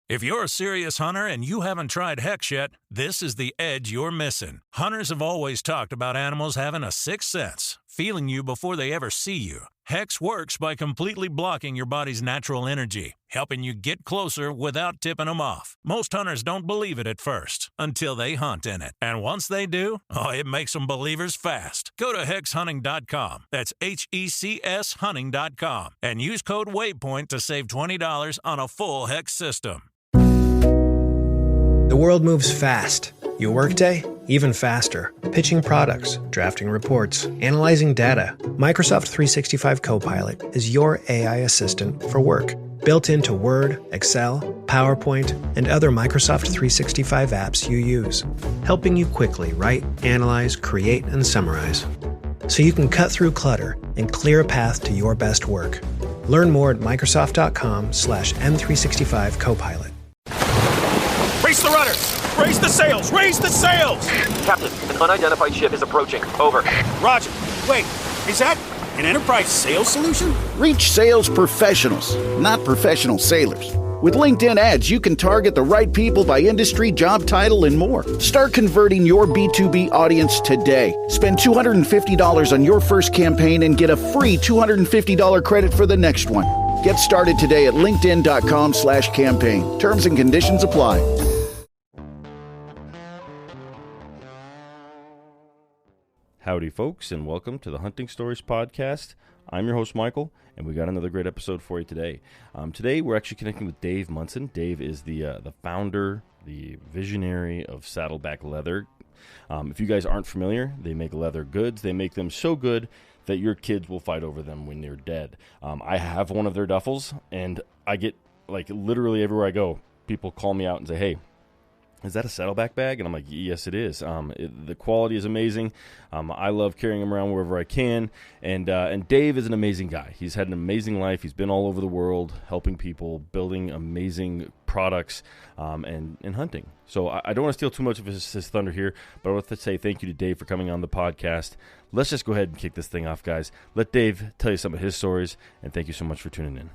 If you're a serious hunter and you haven't tried Hex yet, this is the edge you're missing. Hunters have always talked about animals having a sixth sense, feeling you before they ever see you. Hex works by completely blocking your body's natural energy, helping you get closer without tipping them off. Most hunters don't believe it at first, until they hunt in it. And once they do, it makes them believers fast. Go to hexhunting.com. That's HECS hunting.com. And use code WAYPOINT to save $20 on a full Hex system. The world moves fast. Your workday, even faster. Pitching products, drafting reports, analyzing data. Microsoft 365 Copilot is your AI assistant for work. Built into Word, Excel, PowerPoint, and other Microsoft 365 apps you use. Helping you quickly write, analyze, create, and summarize. So you can cut through clutter and clear a path to your best work. Learn more at Microsoft.com/M365 Copilot. Raise the rudders! Raise the sails! Raise the sails! Captain, an unidentified ship is approaching. Over. Roger. Wait, is that an Enterprise sales solution? Reach sales professionals, not professional sailors. With LinkedIn ads, you can target the right people by industry, job title, and more. Start converting your B2B audience today. Spend $250 on your first campaign and get a free $250 credit for the next one. Get started today at linkedin.com/campaign. Terms and conditions apply. Howdy, folks, and welcome to the Hunting Stories Podcast. I'm your host, Michael, and we got another great episode for you today. Today, we're actually connecting with Dave Munson. Dave is the founder, the visionary of Saddleback Leather. If you guys aren't familiar, they make leather goods. They make them so good that your kids will fight over them when they're dead. I have one of their duffels, and I get, literally everywhere I go, people call me out and say, hey, is that a Saddleback bag? And I'm like, yes, it is. The quality is amazing. I love carrying them around wherever I can. And Dave is an amazing guy. He's had an amazing life. He's been all over the world helping people, building amazing products, and hunting. So I don't want to steal too much of his thunder here, but I want to say thank you to Dave for coming on the podcast. Let's just go ahead and kick this thing off, guys. Let Dave tell you some of his stories, and thank you so much for tuning in.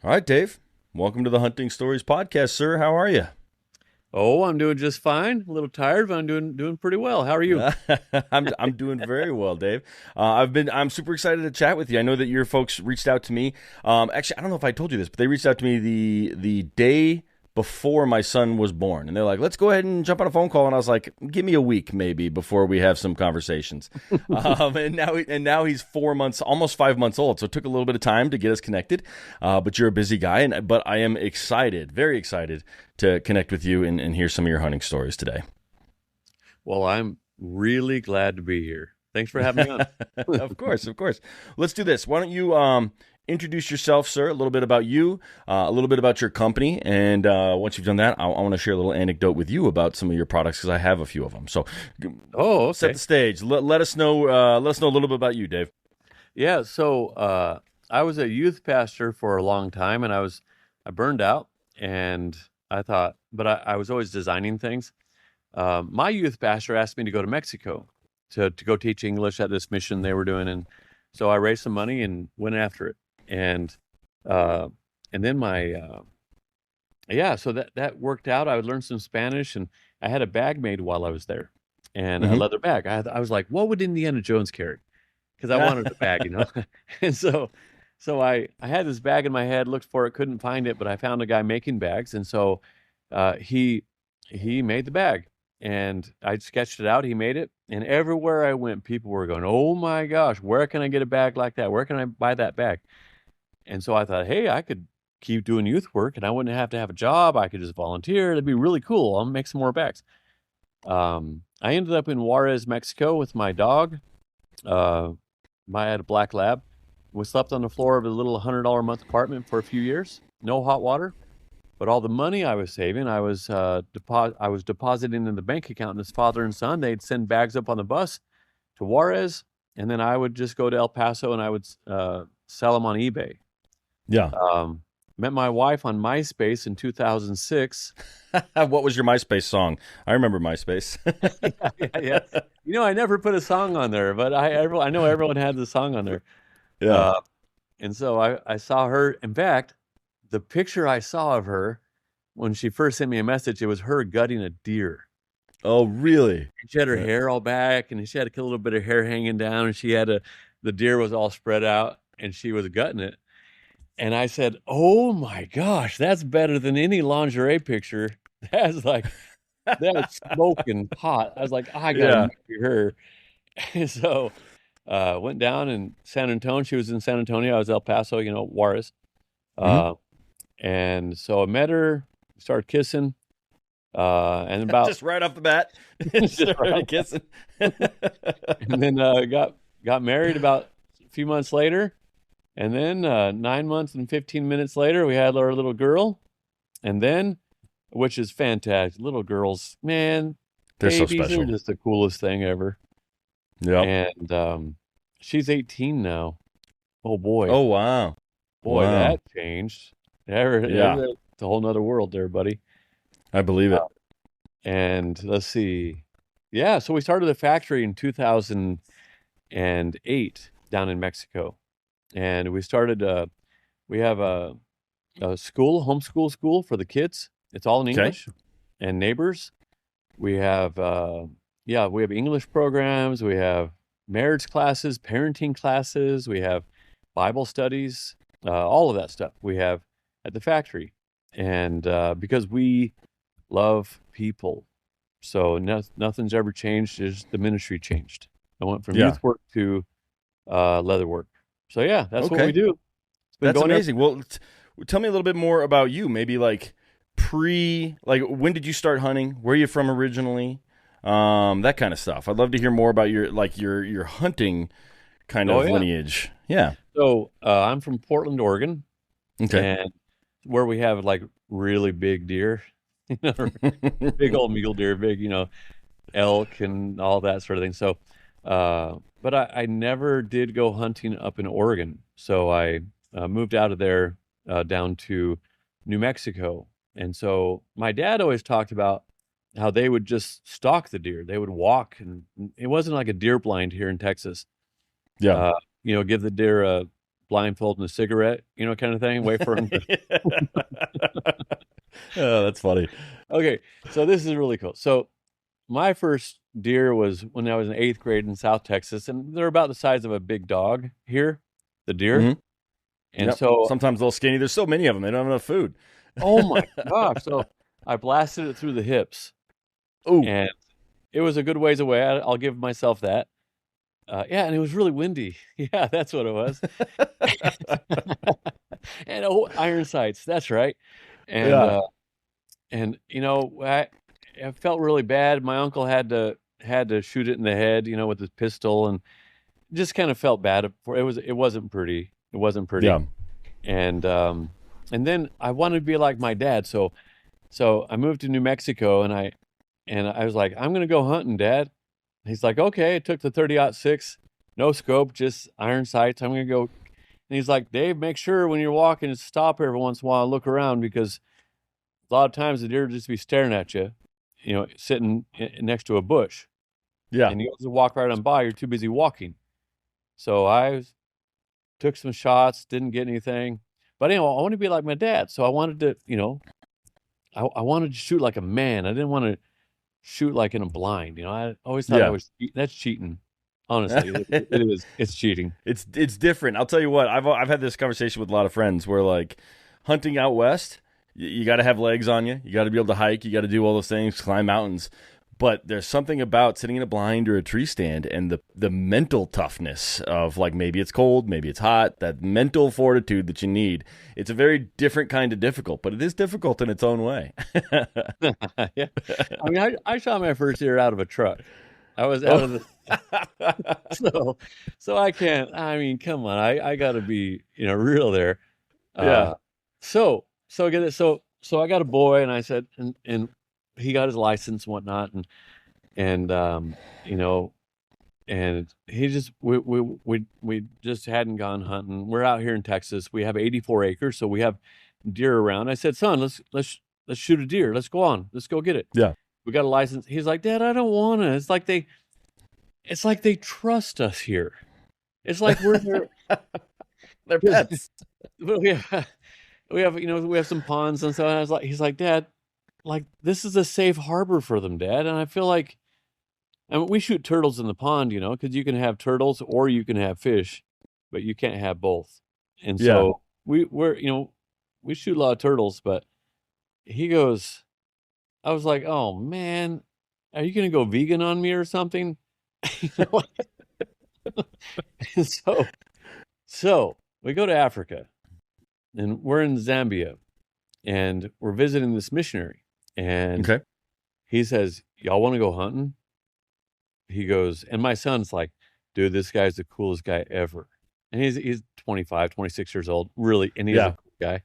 All right, Dave, welcome to the Hunting Stories Podcast, sir. How are you? Oh, I'm doing just fine. A little tired, but I'm doing pretty well. How are you? I'm doing very well, Dave. I'm super excited to chat with you. I know that your folks reached out to me. Actually, I don't know if I told you this, but they reached out to me the day before my son was born, and they're like, let's go ahead and jump on a phone call. And I was like, give me a week maybe before we have some conversations. And now he's 4 months, almost 5 months old. So it took a little bit of time to get us connected. But you're a busy guy, but I am excited, very excited to connect with you and hear some of your hunting stories today. Well, I'm really glad to be here. Thanks for having me on. Of course. Let's do this. Why don't you introduce yourself, sir, a little bit about you, a little bit about your company, and once you've done that, I want to share a little anecdote with you about some of your products because I have a few of them. So, okay. Set the stage. Let us know. Let us know a little bit about you, Dave. Yeah. So I was a youth pastor for a long time, and I burned out, and I thought, but I was always designing things. My youth pastor asked me to go to Mexico to go teach English at this mission they were doing, and so I raised some money and went after it. And then so that worked out. I would learn some Spanish, and I had a bag made while I was there, and a leather bag. I was like, what would Indiana Jones carry? Because I wanted a bag, And so I had this bag in my head, looked for it, couldn't find it, but I found a guy making bags, and so he made the bag, and I sketched it out. He made it, and everywhere I went, people were going, oh my gosh, where can I get a bag like that? Where can I buy that bag? And so I thought, hey, I could keep doing youth work, and I wouldn't have to have a job. I could just volunteer. It'd be really cool. I'll make some more bags. I ended up in Juarez, Mexico with my dog. I had a black lab. We slept on the floor of a little $100 a month apartment for a few years. No hot water. But all the money I was saving, I was depositing in the bank account. And his father and son, they'd send bags up on the bus to Juarez, and then I would just go to El Paso and I would sell them on eBay. Yeah. Met my wife on MySpace in 2006. What was your MySpace song? I remember MySpace. Yeah. I never put a song on there, but I know everyone had the song on there. Yeah. And so I saw her. In fact, the picture I saw of her when she first sent me a message, it was her gutting a deer. Oh, really? She had her hair all back, and she had a little bit of hair hanging down, and she had the deer was all spread out, and she was gutting it. And I said, "Oh my gosh, that's better than any lingerie picture. That's smoking hot." I was like, "I gotta marry her." And so went down in San Antonio. She was in San Antonio. I was El Paso, Juarez. And so I met her, started kissing. And about just right off the bat, started kissing. And then got married about a few months later. And then 9 months and 15 minutes later, we had our little girl. And then, which is fantastic, little girls, man, they're so babies special. are just the coolest thing ever. Yeah. And she's 18 now. Oh boy. Oh wow. Boy, wow. That changed. Yeah. It's a whole nother world there, buddy. I believe it. And let's see. Yeah, so we started the factory in 2008 down in Mexico. And we started, we have a homeschool school for the kids. It's all in English. And neighbors. We have, we have English programs. We have marriage classes, parenting classes. We have Bible studies, all of that stuff we have at the factory. And because we love people. So nothing's ever changed. Just the ministry changed. I went from youth work to leather work. So that's what we do. That's amazing. Well, tell me a little bit more about you. Maybe like when did you start hunting? Where are you from originally? That kind of stuff. I'd love to hear more about your hunting kind of lineage. Yeah. So I'm from Portland, Oregon. Okay. And where we have like really big deer, big old mule deer, big, elk and all that sort of thing. So, but I never did go hunting up in Oregon. So I moved out of there down to New Mexico. And so my dad always talked about how they would just stalk the deer. They would walk, and it wasn't like a deer blind here in Texas. Yeah. Give the deer a blindfold and a cigarette, kind of thing. Wait for him. Oh, that's funny. Okay, so this is really cool. So my first deer was when I was in 8th grade in South Texas, and they're about the size of a big dog here, the deer. Mm-hmm. And so sometimes a little skinny. There's so many of them. They don't have enough food. Oh my gosh. So I blasted it through the hips. Ooh. And it was a good ways away. I'll give myself that. And it was really windy. Yeah, that's what it was. And iron sights. That's right. And I felt really bad. My uncle had to shoot it in the head, with his pistol, and just kind of felt bad for it. It wasn't pretty. It wasn't pretty. Yeah. And then I wanted to be like my dad. So I moved to New Mexico, and I was like, I'm gonna go hunting, Dad. He's like, okay. I took the 30-06, no scope, just iron sights. I'm gonna go. And he's like, Dave, make sure when you're walking, stop every once in a while and look around, because a lot of times the deer just be staring at you, sitting next to a bush. Yeah. And you just walk right on by. You're too busy walking. So I took some shots, didn't get anything. But I want to be like my dad. So I wanted to, I wanted to shoot like a man. I didn't want to shoot like in a blind. I always thought that's cheating. Honestly, it is. It's cheating. It's different. I'll tell you what. I've had this conversation with a lot of friends where, like, hunting out west, you got to have legs on you. You got to be able to hike. You got to do all those things, climb mountains. But there's something about sitting in a blind or a tree stand and the mental toughness of, like, maybe it's cold, maybe it's hot, that mental fortitude that you need. It's a very different kind of difficult, but it is difficult in its own way. Yeah. I mean, I shot my first deer out of a truck. I was out of the so I can't. I mean, come on. I got to be real there. So get it. So I got a boy, and I said, and he got his license and whatnot, and he just we just hadn't gone hunting. We're out here in Texas. We have 84 acres, so we have deer around. I said, son, let's shoot a deer. Let's go on. Let's go get it. Yeah. We got a license. He's like, Dad, I don't want to. It's like they trust us here. It's like we're there. They're pets. But we have some ponds and so. And I was like, he's like, Dad, like this is a safe harbor for them, Dad. And I feel like, I mean, we shoot turtles in the pond, because you can have turtles or you can have fish, but you can't have both. And so we shoot a lot of turtles, but he goes, I was like, oh man, are you going to go vegan on me or something? And so we go to Africa and we're in Zambia and we're visiting this missionary and he says, y'all want to go hunting? He goes, and my son's like, dude, this guy's the coolest guy ever. And he's 25, 26 years old, really. And he's a cool guy.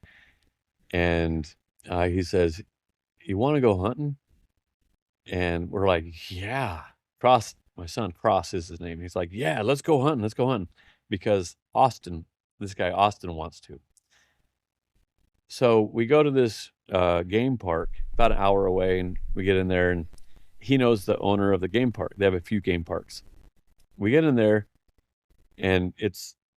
And he says, you want to go hunting? And we're like, yeah. My son, Cross is his name. He's like, yeah, let's go hunting. Because this guy Austin wants to. So we go to this game park about an hour away, and we get in there, and he knows the owner of the game park. They have a few game parks. We get in there, and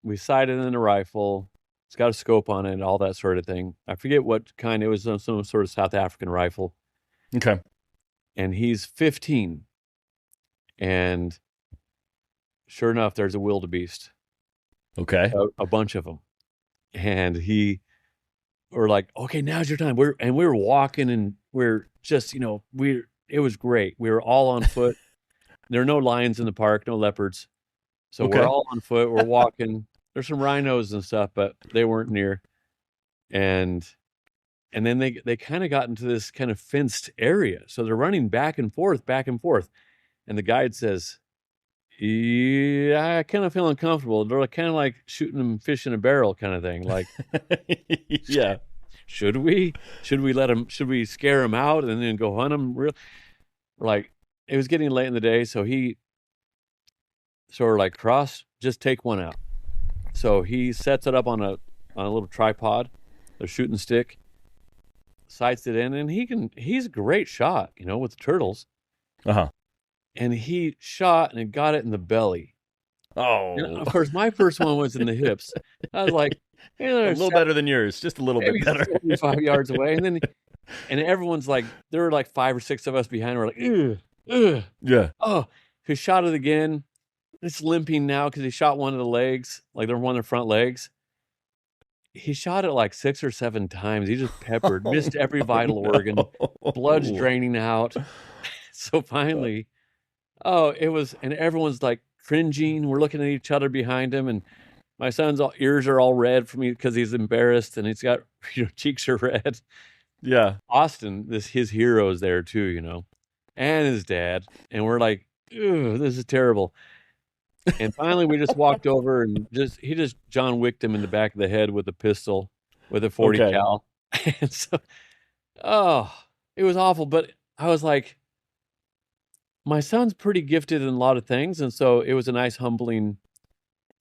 we sighted in a rifle. It's got a scope on it, all that sort of thing. I forget what kind. It was some sort of South African rifle. Okay. And he's 15. And sure enough, there's a wildebeest. Okay. A bunch of them. And we're like, okay, now's your time. We were walking, and we're just, it was great. We were all on foot. There are no lions in the park, no leopards. So we're all on foot. We're walking. There's some rhinos and stuff, but they weren't near. And then they kind of got into this kind of fenced area. So they're running back and forth. And the guide says, yeah, I kind of feel uncomfortable. They're kind of like shooting fish in a barrel kind of thing. Like, yeah. Should we should we scare them out and then go hunt them? Like, it was getting late in the day. So he sort of like, Cross, just take one out. So he sets it up on a little tripod, a shooting stick, sights it in, and he's a great shot, with the turtles. Uh-huh. And he shot and got it in the belly. Oh. And of course, my first one was in the hips. I was like, a little better than yours, just a little bit better. 75 yards away. And everyone's like, there were like 5 or 6 of us behind. We're like, ugh. Yeah. Oh, he shot it again. It's limping now because he shot one of the legs, like they're one of the front legs. He shot it like 6 or 7 times. He just peppered, missed every vital organ, blood's draining out. So finally, and everyone's like cringing. We're looking at each other behind him, and my son's ears are all red for me because he's embarrassed, and he's got cheeks are red. Yeah. Austin, his hero is there too, and his dad, and we're like, "Ew, this is terrible." And finally, we just walked over and he just John Wicked him in the back of the head with a pistol, with a 40 cal. And so, it was awful. But I was like, my son's pretty gifted in a lot of things, and so it was a nice, humbling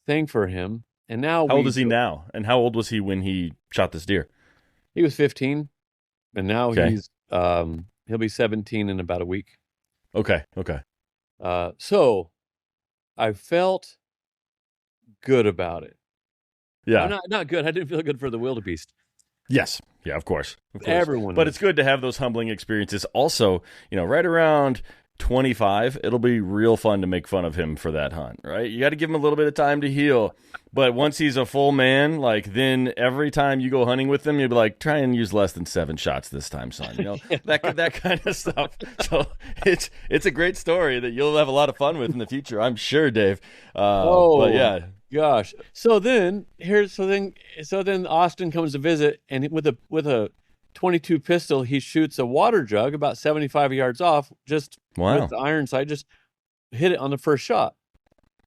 thing for him. And now, how old is he now? And how old was he when he shot this deer? He was 15, and now he's he'll be 17 in about a week. Okay. So I felt good about it. Yeah, not good. I didn't feel good for the wildebeest. Yes, yeah, of course. Everyone, but it's good to have those humbling experiences. Also, right around 25, it'll be real fun to make fun of him for that hunt, right? You got to give him a little bit of time to heal. But once he's a full man, then every time you go hunting with him, you'll be like, try and use less than 7 shots this time, son. That kind of stuff. So it's a great story that you'll have a lot of fun with in the future, I'm sure, Dave. But yeah. Gosh. So then Austin comes to visit, and with a 22 pistol, he shoots a water jug about 75 yards off, just with the iron sight, just hit it on the first shot.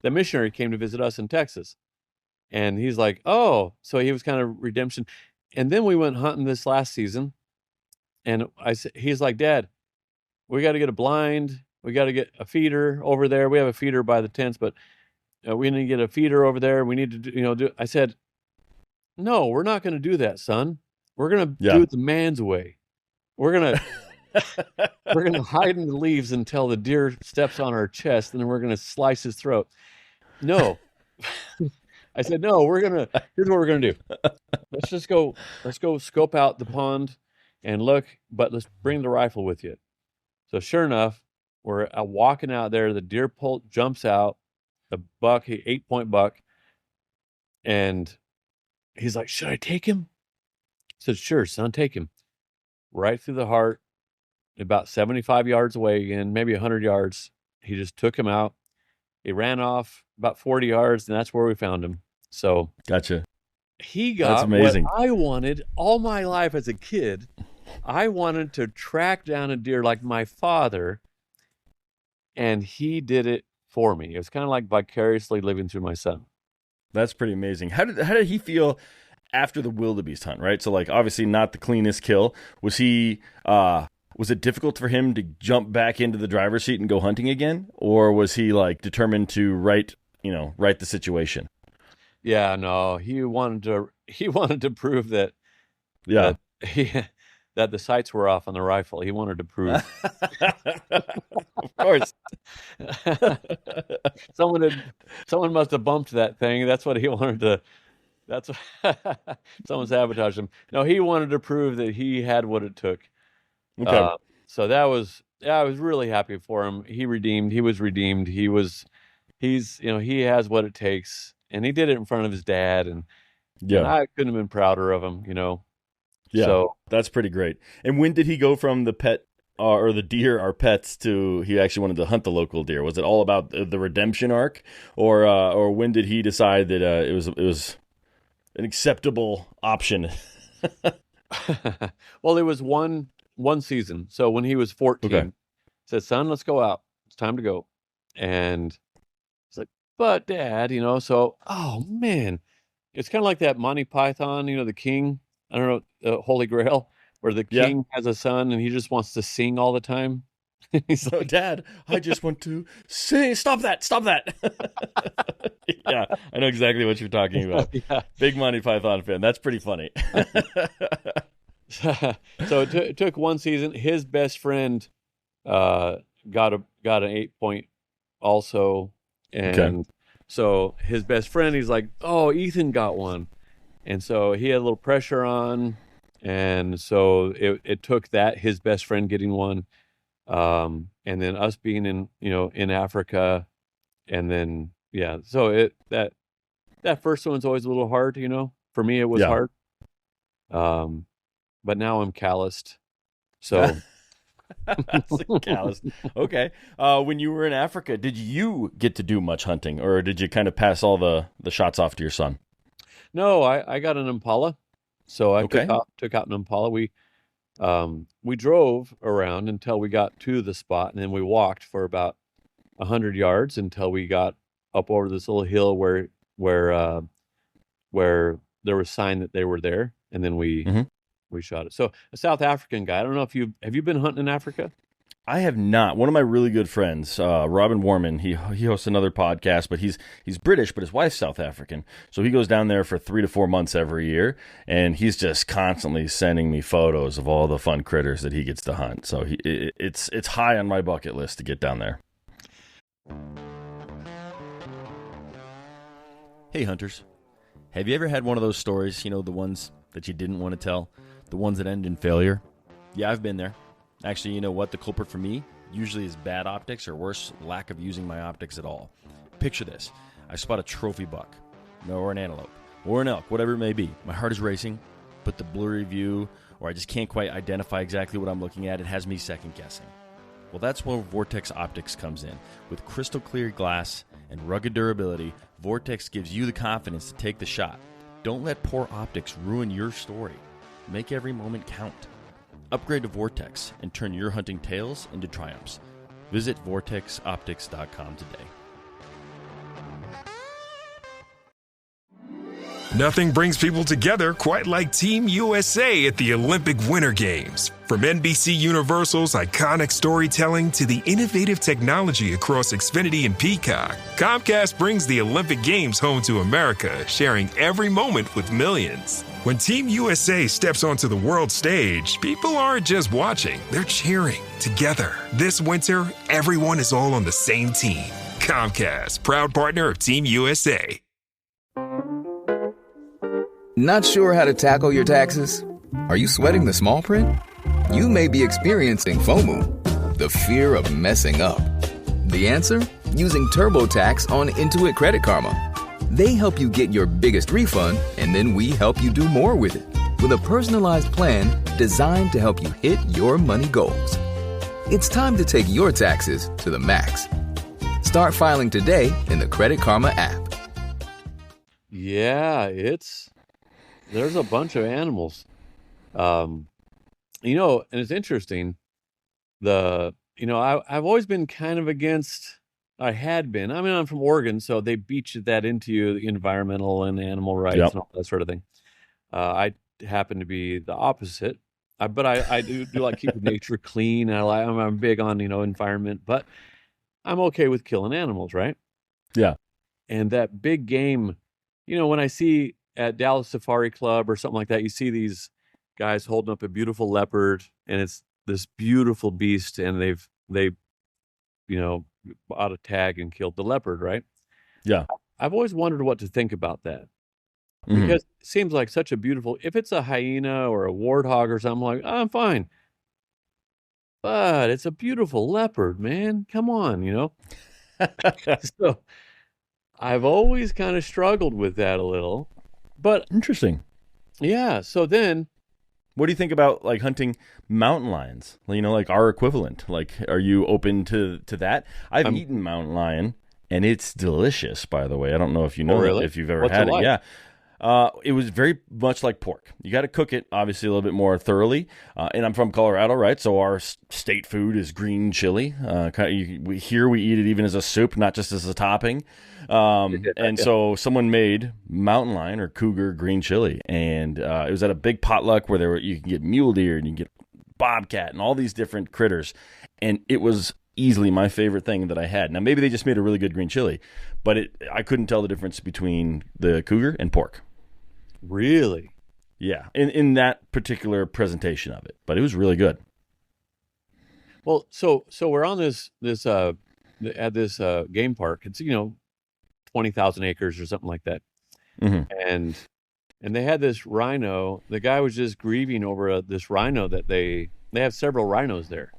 The missionary came to visit us in Texas, and he's like, oh, so he was kind of redemption. And then we went hunting this last season, and he's like, Dad, we got to get a blind. We got to get a feeder over there. We have a feeder by the tents, but we need to get a feeder over there. We need to do. I said, no, we're not going to do that, son. We're going to do it the man's way. We're going to hide in the leaves until the deer steps on our chest, and then we're going to slice his throat. No, I said, no, here's what we're going to do. Let's go scope out the pond and look, but let's bring the rifle with you. So sure enough, we're walking out there. The deer jumps out, a buck, 8-point buck. And he's like, should I take him? I said, sure, son, take him. Right through the heart, about 75 yards away again, maybe 100 yards. He just took him out. He ran off about 40 yards, and that's where we found him. So gotcha. He got what I wanted all my life as a kid. I wanted to track down a deer like my father, and he did it for me. It was kind of like vicariously living through my son. That's pretty amazing. How did he feel after the wildebeest hunt, right? So, like, obviously not the cleanest kill. Was he was it difficult for him to jump back into the driver's seat and go hunting again, or was he like determined to right the situation? Yeah, no, he wanted to prove that that the sights were off on the rifle. He wanted to prove. Of course. Someone must have bumped that thing. That's what he wanted to. That's what someone sabotaged him. No, he wanted to prove that he had what it took. Okay. So I was really happy for him. He was redeemed. He has what it takes, and he did it in front of his dad, and I couldn't have been prouder of him, Yeah, so that's pretty great. And when did he go from the pet or the deer are pets to he actually wanted to hunt the local deer? Was it all about the redemption arc, or when did he decide that it was an acceptable option? Well, it was one season. So when he was 14, he said, "Son, let's go out. It's time to go." And he's like, "But Dad, so oh man, it's kind of like that Monty Python, the king. I don't know, Holy Grail, where the king has a son and he just wants to sing all the time." He's like, Dad, I just want to sing. Stop that. Yeah, I know exactly what you're talking about. Yeah. Big Monty Python fan. That's pretty funny. So it took one season. His best friend got an 8-point also. And so his best friend, he's like, "Oh, Ethan got one." And so he had a little pressure on, and so it took his best friend getting one, and then us being in Africa, and then so that first one's always a little hard, For me, it was hard, but now I'm calloused. So calloused. Okay. When you were in Africa, did you get to do much hunting, or did you kind of pass all the shots off to your son? No, I got an Impala, so I took out an Impala. We drove around until we got to the spot, and then we walked for about 100 yards until we got up over this little hill where there was sign that they were there, and then we shot it. So a South African guy. I don't know if have you been hunting in Africa? I have not. One of my really good friends, Robin Warman, he hosts another podcast, but he's British, but his wife's South African. So he goes down there for 3 to 4 months every year, and he's just constantly sending me photos of all the fun critters that he gets to hunt. So it's high on my bucket list to get down there. Hey, hunters. Have you ever had one of those stories, the ones that you didn't want to tell, the ones that end in failure? Yeah, I've been there. Actually, you know what? The culprit for me usually is bad optics, or worse, lack of using my optics at all. Picture this. I spot a trophy buck, or an antelope, or an elk, whatever it may be. My heart is racing, but the blurry view, or I just can't quite identify exactly what I'm looking at, it has me second guessing. Well, that's where Vortex Optics comes in. With crystal clear glass and rugged durability, Vortex gives you the confidence to take the shot. Don't let poor optics ruin your story. Make every moment count. Upgrade to Vortex and turn your hunting tales into triumphs. Visit vortexoptics.com today. Nothing brings people together quite like Team USA at the Olympic Winter Games. From NBC Universal's iconic storytelling to the innovative technology across Xfinity and Peacock, Comcast brings the Olympic Games home to America, sharing every moment with millions. When Team USA steps onto the world stage, people aren't just watching, they're cheering together. This winter, everyone is all on the same team. Comcast, proud partner of Team USA. Not sure how to tackle your taxes? Are you sweating the small print? You may be experiencing FOMO, the fear of messing up. The answer? Using TurboTax on Intuit Credit Karma. They help you get your biggest refund, and then we help you do more with it with a personalized plan designed to help you hit your money goals. It's time to take your taxes to the max. Start filing today in the Credit Karma app. Yeah, there's a bunch of animals. And it's interesting. I've always been kind of against. I had been. I mean, I'm from Oregon, so they beat that into you, the environmental and animal rights and all that sort of thing. I happen to be the opposite. But I do like keeping nature clean. I'm big on, environment, but I'm okay with killing animals, right? Yeah. And that big game, when I see at Dallas Safari Club or something like that, you see these guys holding up a beautiful leopard, and it's this beautiful beast, and they bought a tag and killed the leopard, right? Yeah. I've always wondered what to think about that. Because it seems like such a beautiful, if it's a hyena or a warthog or something, like, I'm fine. But it's a beautiful leopard, man. Come on, So I've always kind of struggled with that a little. But interesting. Yeah. So then, what do you think about like hunting mountain lions? Like our equivalent. Like, are you open to that? I've eaten mountain lion, and it's delicious. By the way, I don't know if you know that, if you've ever had it. Yeah. It was very much like pork. You got to cook it, obviously, a little bit more thoroughly. And I'm from Colorado, right? So our state food is green chili. We eat it even as a soup, not just as a topping. So someone made mountain lion or cougar green chili, and it was at a big potluck where you can get mule deer and you can get bobcat and all these different critters, and it was easily my favorite thing that I had. Now, maybe they just made a really good green chili, but I couldn't tell the difference between the cougar and pork. Really? Yeah, in that particular presentation of it, but it was really good. Well, so we're on this at this game park. It's 20,000 acres or something like that, and they had this rhino. The guy was just grieving over this rhino that they have several rhinos there,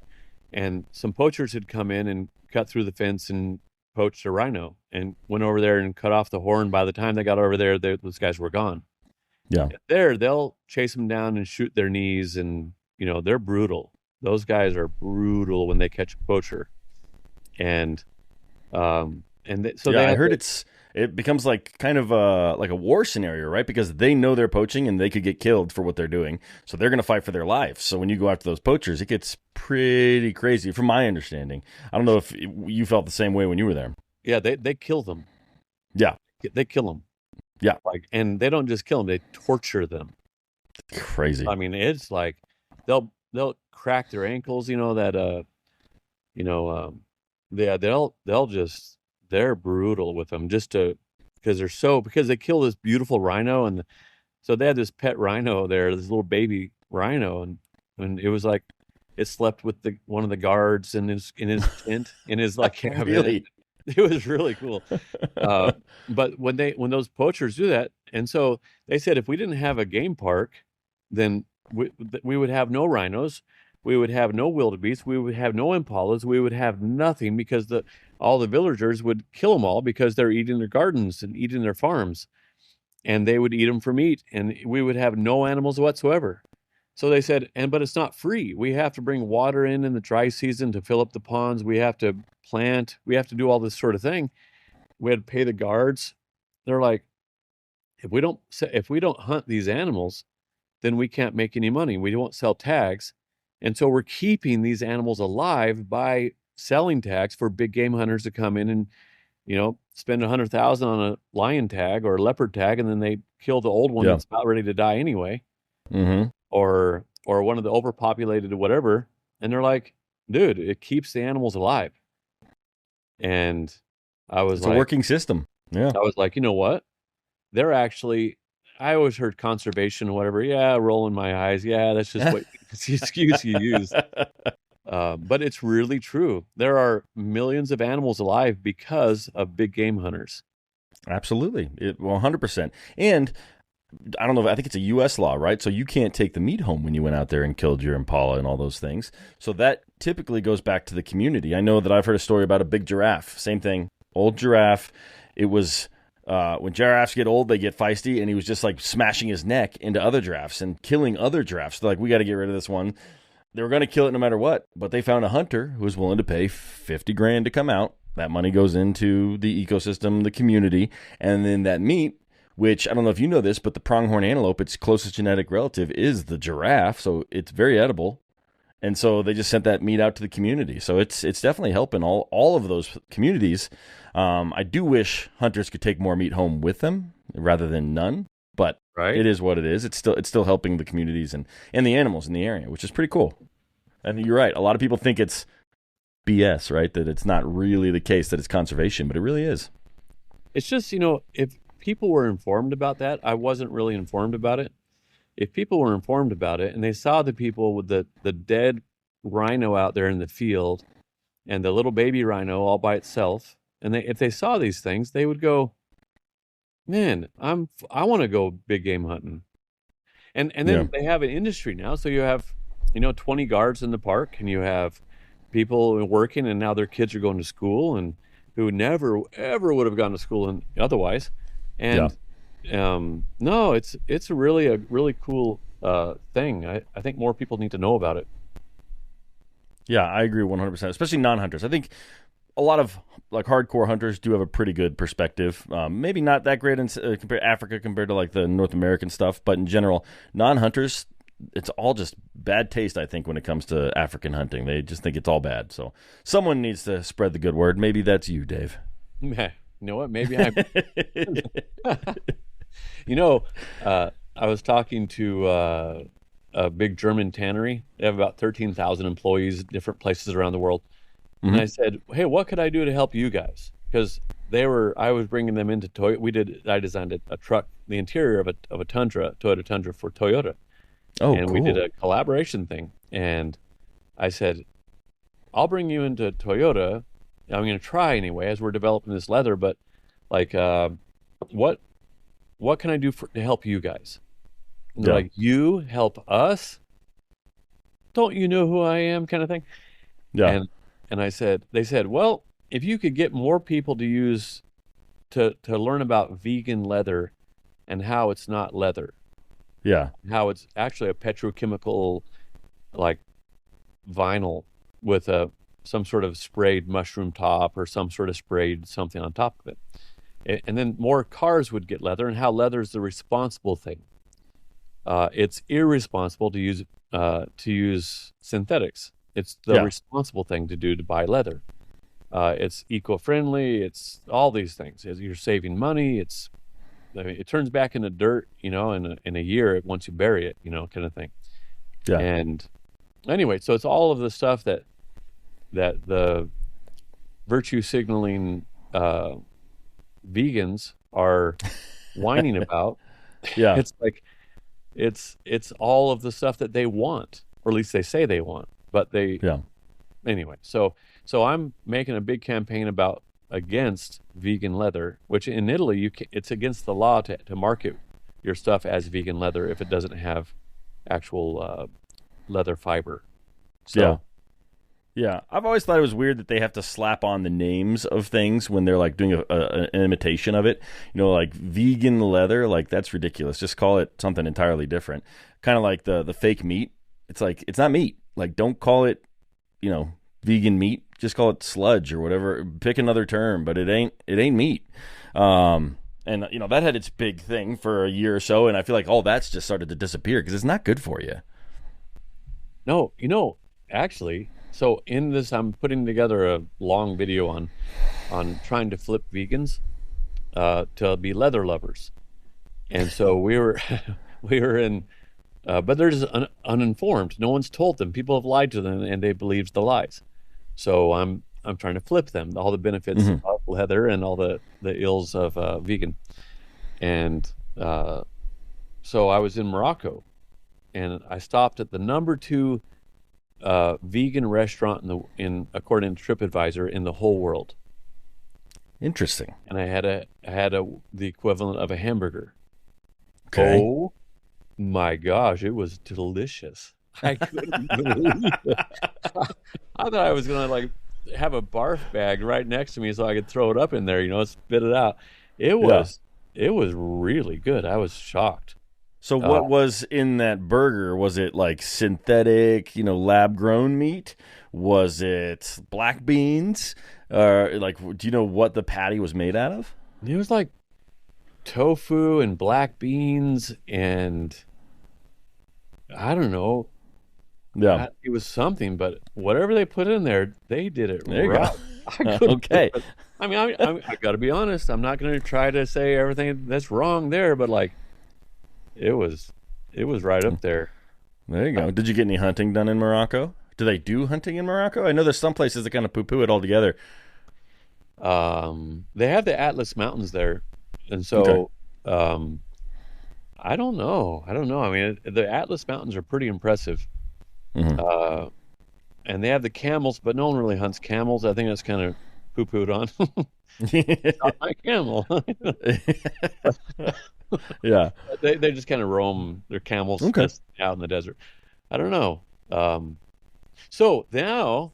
and some poachers had come in and cut through the fence and poached a rhino and went over there and cut off the horn. By the time they got over there, those guys were gone. Yeah. They'll chase them down and shoot their knees, and they're brutal. Those guys are brutal when they catch a poacher. And I heard it becomes like kind of like a war scenario, right? Because they know they're poaching and they could get killed for what they're doing, so they're going to fight for their lives. So when you go after those poachers, it gets pretty crazy, from my understanding. I don't know if you felt the same way when you were there. Yeah, they kill them. Yeah, they kill them. Yeah, and they don't just kill them; they torture them. Crazy. I mean, it's like they'll crack their ankles. They're brutal with them because they kill this beautiful rhino, and so they had this pet rhino there, this little baby rhino, and it was like it slept with one of the guards in his tent in his cabin. Really? It was really cool. But when those poachers do that, and so they said if we didn't have a game park, then we would have no rhinos, we would have no wildebeest, we would have no impalas, we would have nothing, because all the villagers would kill them all because they're eating their gardens and eating their farms, and they would eat them for meat, and we would have no animals whatsoever. So they said, but it's not free. We have to bring water in the dry season to fill up the ponds. We have to plant. We have to do all this sort of thing. We had to pay the guards. They're like, if we don't hunt these animals, then we can't make any money. We won't sell tags. And so we're keeping these animals alive by selling tags for big game hunters to come in and, spend $100,000 on a lion tag or a leopard tag, and then they kill the old one that's about ready to die anyway. Mm-hmm. Or one of the overpopulated or whatever, and they're like, dude, it keeps the animals alive. And it's a working system. Yeah. I was like, you know what? They're actually, I always heard conservation or whatever. Yeah, rolling my eyes. Yeah, that's just it's the excuse you use. But it's really true. There are millions of animals alive because of big game hunters. Absolutely. 100%. And I don't know, I think it's a U.S. law, right? So you can't take the meat home when you went out there and killed your impala and all those things. So that typically goes back to the community. I know that I've heard a story about a big giraffe. Same thing, old giraffe. It was when giraffes get old, they get feisty, and he was just like smashing his neck into other giraffes and killing other giraffes. They're like, we got to get rid of this one. They were going to kill it no matter what, but they found a hunter who was willing to pay $50,000 to come out. That money goes into the ecosystem, the community, and then that meat, which I don't know if you know this, but the pronghorn antelope, its closest genetic relative is the giraffe, so it's very edible. And so they just sent that meat out to the community. So it's definitely helping all of those communities. I do wish hunters could take more meat home with them rather than none, but It is what it is. It's still helping the communities and the animals in the area, which is pretty cool. And you're right. A lot of people think it's BS, right? That it's not really the case, that it's conservation, but it really is. It's just, if people were informed about that, I wasn't really informed about it. If people were informed about it and they saw the people with the dead rhino out there in the field and the little baby rhino all by itself, and if they saw these things, they would go, man, I want to go big game hunting. And then they have an industry now. So you have, 20 guards in the park, and you have people working, and now their kids are going to school, and who never ever would have gone to school otherwise. And no, it's a really cool thing. I think more people need to know about it. Yeah, I agree 100%, especially non-hunters. I think a lot of like hardcore hunters do have a pretty good perspective. Maybe not that great in Africa compared to like the North American stuff, but in general, non-hunters, it's all just bad taste, I think, when it comes to African hunting. They just think it's all bad. So someone needs to spread the good word. Maybe that's you, Dave. You know what? Maybe I'm. I was talking to a big German tannery. They have about 13,000 employees, different places around the world. Mm-hmm. And I said, "Hey, what could I do to help you guys?" Because I was bringing them into Toyota. I designed a truck, the interior of a Tundra, Toyota Tundra for Toyota. Oh, and cool. We did a collaboration thing. And I said, "I'll bring you into Toyota. I'm going to try anyway, as we're developing this leather. But like, what can I do to help you guys?" And they're like, "You help us? Don't you know who I am?" kind of thing. Yeah. And they said, "Well, if you could get more people to learn about vegan leather and how it's not leather, how it's actually a petrochemical like vinyl with some sort of sprayed mushroom top or some sort of sprayed something on top of it, and then more cars would get leather, and how leather is the responsible thing. It's irresponsible to use synthetics. It's the responsible thing to do to buy leather. It's eco-friendly. It's all these things. You're saving money. It turns back into dirt, in a year once you bury it, kind of thing. Yeah. And anyway, so it's all of the stuff that the virtue signaling vegans are whining about. Yeah. It's like it's all of the stuff that they want, or at least they say they want. But anyway, so I'm making a big campaign against vegan leather, which in Italy it's against the law to market your stuff as vegan leather if it doesn't have actual leather fiber. So, yeah. I've always thought it was weird that they have to slap on the names of things when they're like doing an imitation of it. Like vegan leather, like that's ridiculous. Just call it something entirely different. Kind of like the fake meat. It's like it's not meat. Like, don't call it, vegan meat. Just call it sludge or whatever. Pick another term, but it ain't meat. And that had its big thing for a year or so, and I feel like all that's just started to disappear because it's not good for you. No, actually, so in this, I'm putting together a long video on trying to flip vegans to be leather lovers, and so we were in. But they're just uninformed. No one's told them. People have lied to them, and they believed the lies. So I'm trying to flip them, all the benefits of leather and all the ills of vegan. And so I was in Morocco, and I stopped at the number 2 vegan restaurant in according to TripAdvisor in the whole world. Interesting. And I had the equivalent of a hamburger. Okay. Oh my gosh, it was delicious. I couldn't believe it. I thought I was gonna like have a barf bag right next to me so I could throw it up in there, spit it out. It Yeah. was it was really good. I was shocked. So Uh, what was in that burger? Was it like synthetic, lab grown meat? Was it black beans? Like, do you know what the patty was made out of? it was like tofu and black beans and I don't know. Yeah. It was something, but whatever they put in there, they did it There you right. go. I couldn't Okay. do it. I mean, I got to be honest. I'm not going to try to say everything that's wrong there, but like, it was right up there. There you go. Did you get any hunting done in Morocco? Do they do hunting in Morocco? I know there's some places that kind of poo-poo it altogether. They have the Atlas Mountains there, and so I don't know. I don't know. I mean, the Atlas Mountains are pretty impressive. Mhm. And they have the camels, but no one really hunts camels. I think that's kind of poo-pooed on. Not my camel. Yeah. They just kind of roam their camels Okay. just out in the desert. I don't know. So now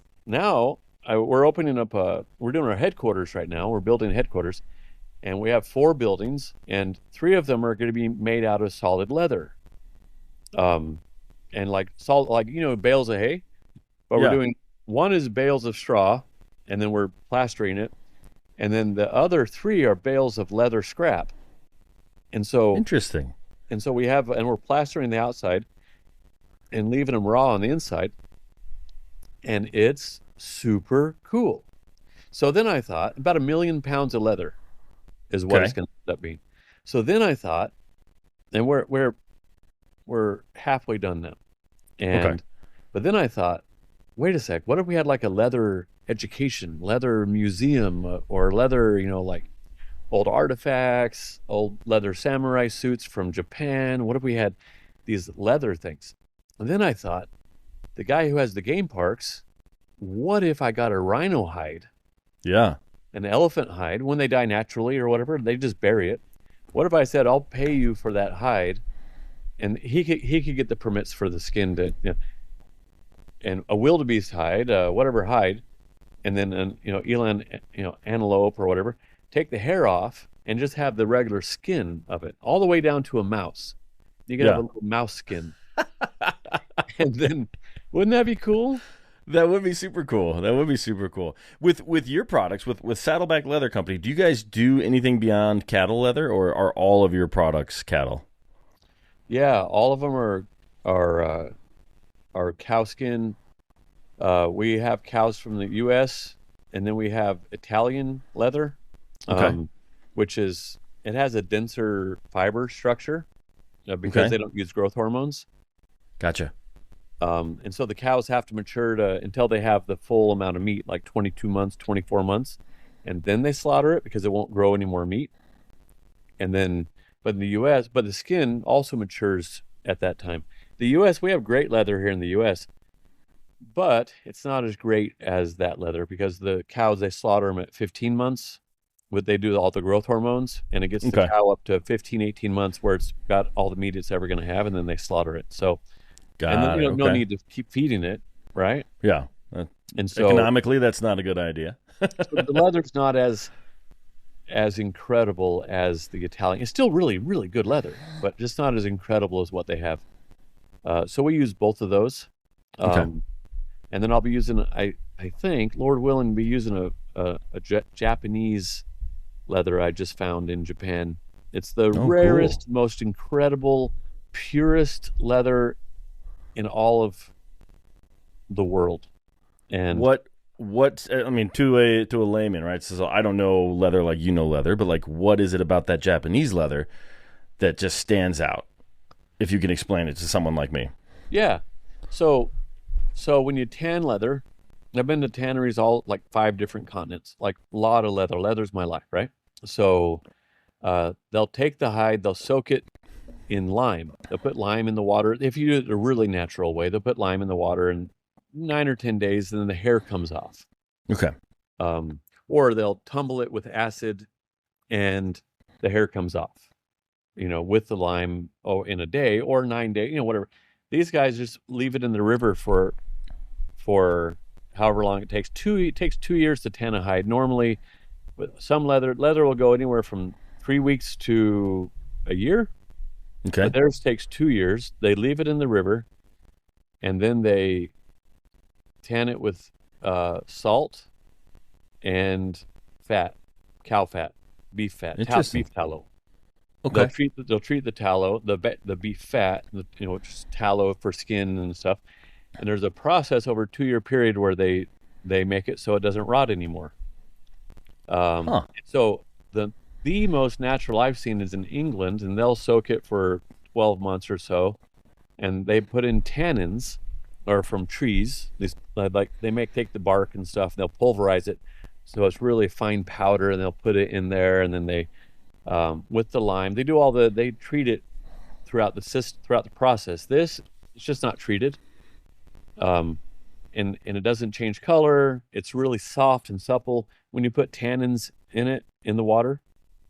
we're opening up. We're doing our headquarters right now. We're building headquarters, and we have 4 buildings, and 3 of them are going to be made out of solid leather. And like bales of hay, but Yeah. we're doing one is bales of straw, and then we're plastering it, and then the other 3 are bales of leather scrap. And so Interesting. we're plastering the outside and leaving them raw on the inside, and it's super cool. So then I thought about 1 million pounds of leather is what it's Okay. going to end up being. So then I thought, and we're halfway done now, and but then I thought, wait a sec, what if we had like a leather education, leather museum, or leather, like old artifacts, old leather samurai suits from Japan? What if we had these leather things? And then I thought, the guy who has the game parks, what if I got a rhino hide, Yeah. an elephant hide, when they die naturally or whatever, they just bury it. What if I said, I'll pay you for that hide, and he could get the permits for the skin to, and a wildebeest hide, whatever hide, and then an eland, antelope or whatever, take the hair off and just have the regular skin of it, all the way down to a mouse. You could have a little mouse skin, and then wouldn't that be cool? That would be super cool. That would be super cool. With your products, with Saddleback Leather Company, do you guys do anything beyond cattle leather, or are all of your products cattle? Yeah, all of them are cow skin. We have cows from the U.S., and then we have Italian leather, which has a denser fiber structure because they don't use growth hormones. Gotcha. And so the cows have to mature until they have the full amount of meat, like 22 months, 24 months, and then they slaughter it because it won't grow any more meat. And then, but in the U.S., but the skin also matures at that time. The U.S., we have great leather here in the U.S., but it's not as great as that leather because the cows, they slaughter them at 15 months. They do all the growth hormones, and it gets the cow up to 15, 18 months where it's got all the meat it's ever going to have, and then they slaughter it. So, and then no need to keep feeding it, right? Yeah. And so economically, that's not a good idea. so the leather's not as incredible as the Italian. It's still really, really good leather, but just not as incredible as what they have. So we use both of those. And then I'll be using, I think, Lord willing, be using a Japanese leather I just found in Japan. It's the rarest, most incredible, purest leather in all of the world. And what I mean, to a layman, right? So I don't know leather like you know leather, but like, what is it about that Japanese leather that just stands out? If you can explain it to someone like me. Yeah. So when you tan leather, I've been to tanneries all like 5 different continents, like a lot of leather. Leather's my life, right? So they'll take the hide, they'll soak it in lime. They'll put lime in the water. If you do it a really natural way, they'll put lime in the water in 9 or 10 days, and then the hair comes off. Okay. Or they'll tumble it with acid, and the hair comes off. with the lime in a day or 9 days, whatever. These guys just leave it in the river for however long it takes. It takes 2 years to tan a hide. Normally, with some leather will go anywhere from 3 weeks to a year. Okay. But theirs takes 2 years. They leave it in the river, and then they tan it with salt and fat, cow fat, beef fat, beef tallow. Okay. They'll treat the tallow, the beef fat, which is tallow for skin and stuff. And there's a process over a 2-year period where they make it so it doesn't rot anymore. So the most natural I've seen is in England, and they'll soak it for 12 months or so, and they put in tannins, or from trees. They take the bark and stuff, and they'll pulverize it, so it's really fine powder, and they'll put it in there, and then they, with the lime, they treat it throughout the process. This it's just not treated, and it doesn't change color. It's really soft and supple when you put tannins in the water.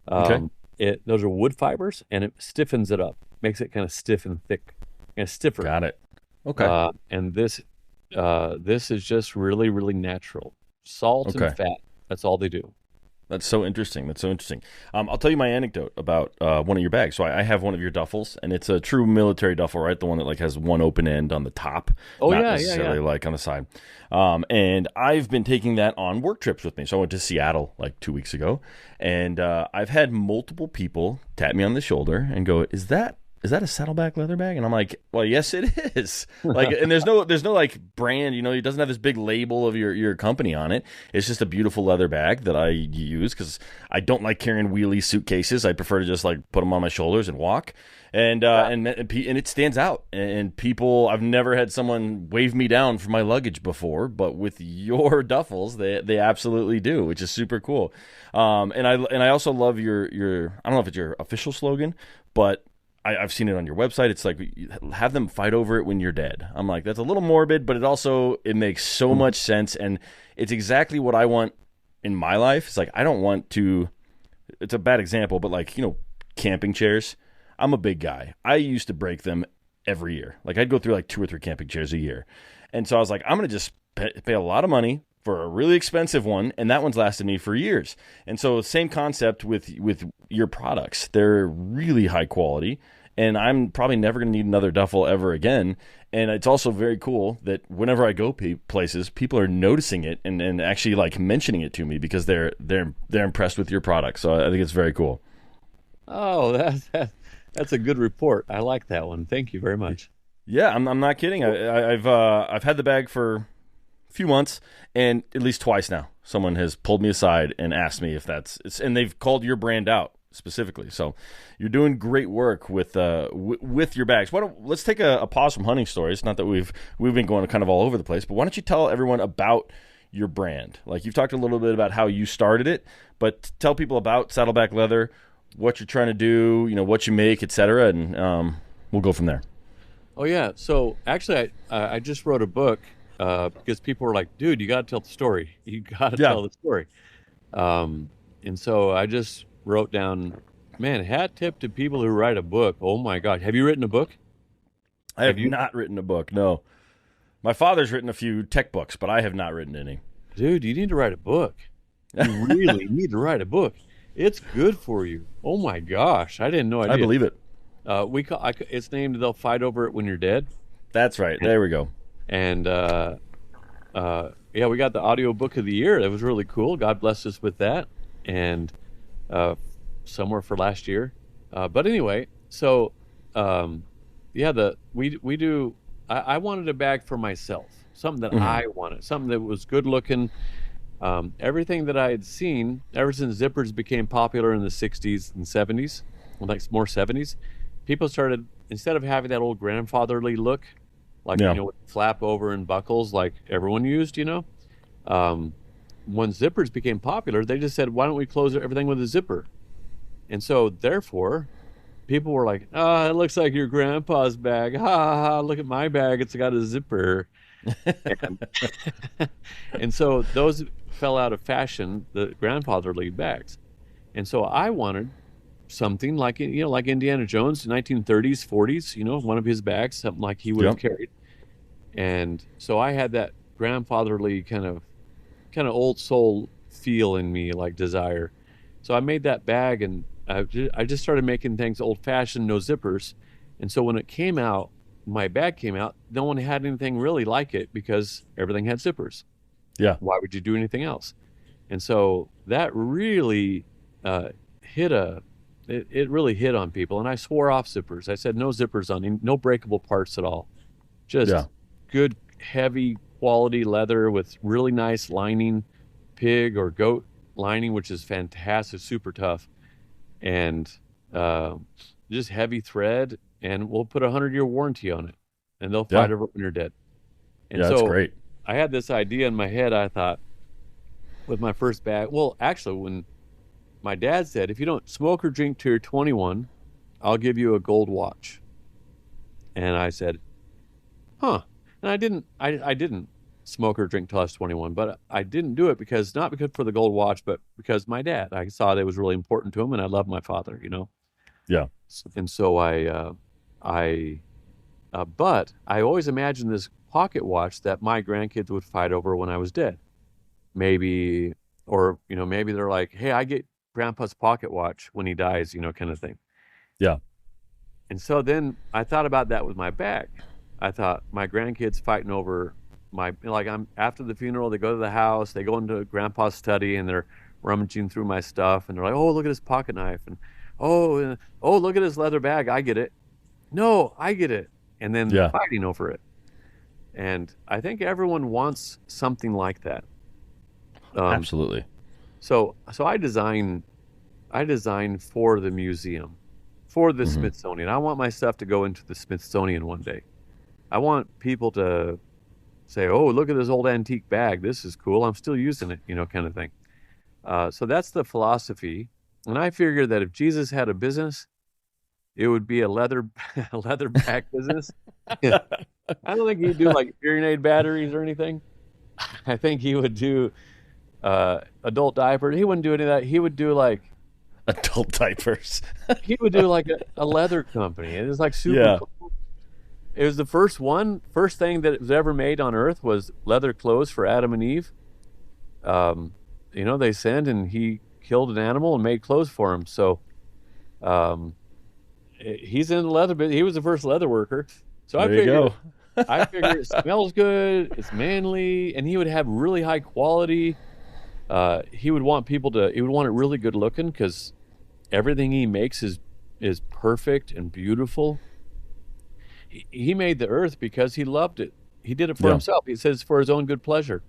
Those are wood fibers, and it stiffens it up, makes it kind of stiff and thick, kind of stiffer. Got it. Okay. And this is just really, really natural. Salt and fat. That's all they do. That's so interesting. I'll tell you my anecdote about one of your bags. So I have one of your duffels, and it's a true military duffel, right? The one that has one open end on the top, not necessarily on the side. And I've been taking that on work trips with me. So I went to Seattle 2 weeks ago, and I've had multiple people tap me on the shoulder and go, "Is that a Saddleback Leather bag?" And I'm like, well, yes, it is. And there's no brand, it doesn't have this big label of your company on it. It's just a beautiful leather bag that I use because I don't like carrying wheelie suitcases. I prefer to just put them on my shoulders and walk. And it stands out. And people, I've never had someone wave me down for my luggage before, but with your duffels, they absolutely do, which is super cool. And I also love your I don't know if it's your official slogan, but I've seen it on your website. It's have them fight over it when you're dead. I'm like, that's a little morbid, but it makes so much sense. And it's exactly what I want in my life. It's I don't want to, it's a bad example, but camping chairs. I'm a big guy. I used to break them every year. I'd go through 2 or 3 camping chairs a year. And so I was like, I'm going to just pay a lot of money for a really expensive one, and that one's lasted me for years. And so same concept with your products. They're really high quality, and I'm probably never going to need another duffel ever again. And it's also very cool that whenever I go places, people are noticing it and actually mentioning it to me because they're impressed with your product. So I think it's very cool. Oh, that's a good report. I like that one. Thank you very much. Yeah, I'm not kidding. I've had the bag for few months, and at least twice now someone has pulled me aside and asked me if and they've called your brand out specifically. So you're doing great work with your bags. Let's take a pause from hunting stories. Not that we've been going kind of all over the place, but why don't you tell everyone about your brand? You've talked a little bit about how you started it, but tell people about Saddleback Leather, what you're trying to do, what you make, etc., and we'll go from there. Oh yeah. So actually I just wrote a book because people were like, dude, you got to tell the story. You got to tell the story. And so I just wrote down, man, hat tip to people who write a book. Oh my God. Have you written a book? I have not written a book. No. My father's written a few tech books, but I have not written any. Dude, you need to write a book. You really need to write a book. It's good for you. Oh my gosh. I didn't know. I believe it. It's named They'll Fight Over It When You're Dead. That's right. There we go. And we got the audio book of the year. That was really cool. God blessed us with that, and somewhere for last year. But anyway, so we do. I wanted a bag for myself, something that I wanted, something that was good looking. Everything that I had seen ever since zippers became popular in the 60s and 70s, more 70s, people started, instead of having that old grandfatherly look, with flap over and buckles like everyone used, when zippers became popular, they just said, why don't we close everything with a zipper? And so therefore people were like, it looks like your grandpa's bag. Ha ha ha, look at my bag, it's got a zipper. And so those fell out of fashion, the grandfatherly bags. And so I wanted something like, like Indiana Jones, 1930s, 40s, one of his bags, something like he would have carried. And so I had that grandfatherly kind of old soul feel in me, like desire. So I made that bag, and I just started making things old fashioned, no zippers. And so when it came out, my bag came out, no one had anything really like it because everything had zippers. Yeah. Why would you do anything else? And so that really it really hit on people. And I swore off zippers. I said no zippers on, no breakable parts at all. Just good, heavy quality leather with really nice lining, pig or goat lining, which is fantastic, super tough. And just heavy thread, and we'll put a 100-year warranty on it, and they'll fight over it when you're dead. And so that's great. I had this idea in my head. I thought, with my first bag, well, actually, when my dad said, if you don't smoke or drink till you're 21, I'll give you a gold watch. And I said, huh. And I didn't smoke or drink till I was 21, but I didn't do it not because for the gold watch, but because my dad, I saw that it was really important to him, and I love my father, Yeah. And so but I always imagined this pocket watch that my grandkids would fight over when I was dead. Maybe they're like, hey, I get grandpa's pocket watch when he dies, kind of thing. Yeah. And so then I thought about that with my bag. I thought, my grandkids fighting over I'm after the funeral, they go to the house, they go into grandpa's study, and they're rummaging through my stuff, and they're like, oh, look at his pocket knife, and oh, look at his leather bag. I get it. No, I get it. And then fighting over it. And I think everyone wants something like that. Absolutely. So I design for the museum, for the Smithsonian. I want my stuff to go into the Smithsonian one day. I want people to say, oh, look at this old antique bag. This is cool. I'm still using it, kind of thing. So that's the philosophy. And I figure that if Jesus had a business, it would be a leather bag business. I don't think he'd do like hearing aid batteries or anything. I think he would do adult diapers. He wouldn't do any of that. He would do like adult diapers. He would do like a leather company. It was like super cool. It was the first thing that was ever made on earth was leather clothes for Adam and Eve. They sinned, and he killed an animal and made clothes for him. So he's in the leather business. He was the first leather worker. So I figured it smells good, it's manly, and he would have really high quality. He would want it really good looking, because everything he makes is perfect and beautiful. He made the earth because he loved it. He did it for himself. He says for his own good pleasure,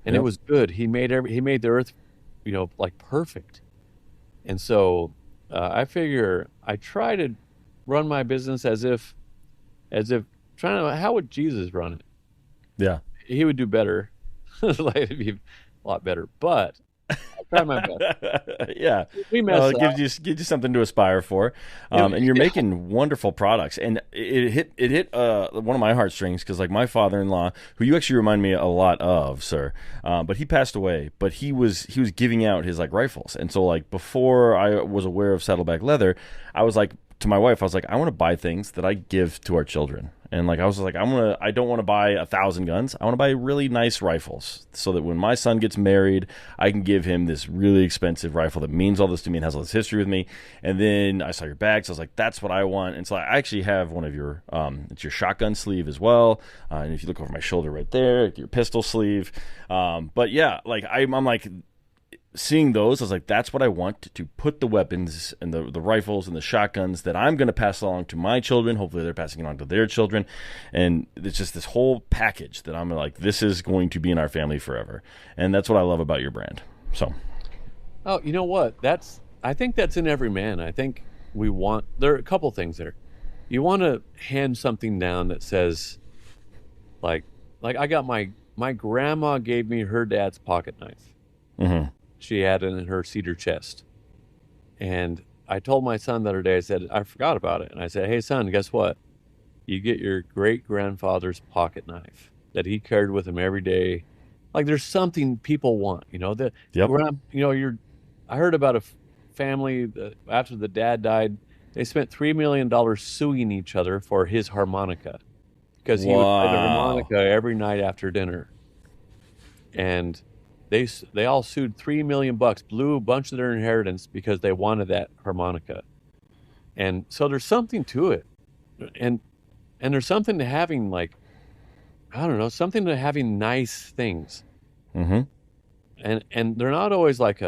and it was good. He made the earth, like perfect. And so I figure I try to run my business as if how would Jesus run it? Yeah, he would do better. Like, it'd be a lot better, but I try my best. Yeah, we mess up. Gives you something to aspire for, and you're making wonderful products. And it hit one of my heartstrings, because like my father-in-law, who you actually remind me a lot of, sir, but he passed away. But he was giving out his like rifles, and so like before I was aware of Saddleback Leather, I was like to my wife, I was like, I want to buy things that I give to our children. And like I was like, I don't want to buy 1,000 guns. I want to buy really nice rifles, so that when my son gets married, I can give him this really expensive rifle that means all this to me and has all this history with me. And then I saw your bags. I was like, that's what I want. And so I actually have one of your it's your shotgun sleeve as well. And if you look over my shoulder right there, your pistol sleeve. But yeah, like I'm like, seeing those, I was like, that's what I want, to put the weapons and the rifles and the shotguns that I'm going to pass along to my children. Hopefully they're passing it on to their children. And it's just this whole package that I'm like, this is going to be in our family forever. And that's what I love about your brand. So. Oh, you know what? I think that's in every man. I think there are a couple things there. You want to hand something down that says, like I got my grandma gave me her dad's pocket knife. Mm-hmm. She had it in her cedar chest. And I told my son the other day, I said, I forgot about it. And I said, hey, son, guess what? You get your great-grandfather's pocket knife that he carried with him every day. Like, there's something people want, I heard about a family, after the dad died, they spent $3 million suing each other for his harmonica, because he would play the harmonica every night after dinner. And they all sued $3 million, blew a bunch of their inheritance because they wanted that harmonica. And so there's something to it. And there's something to having, like, I don't know, something to having nice things. Mm-hmm. And they're not always like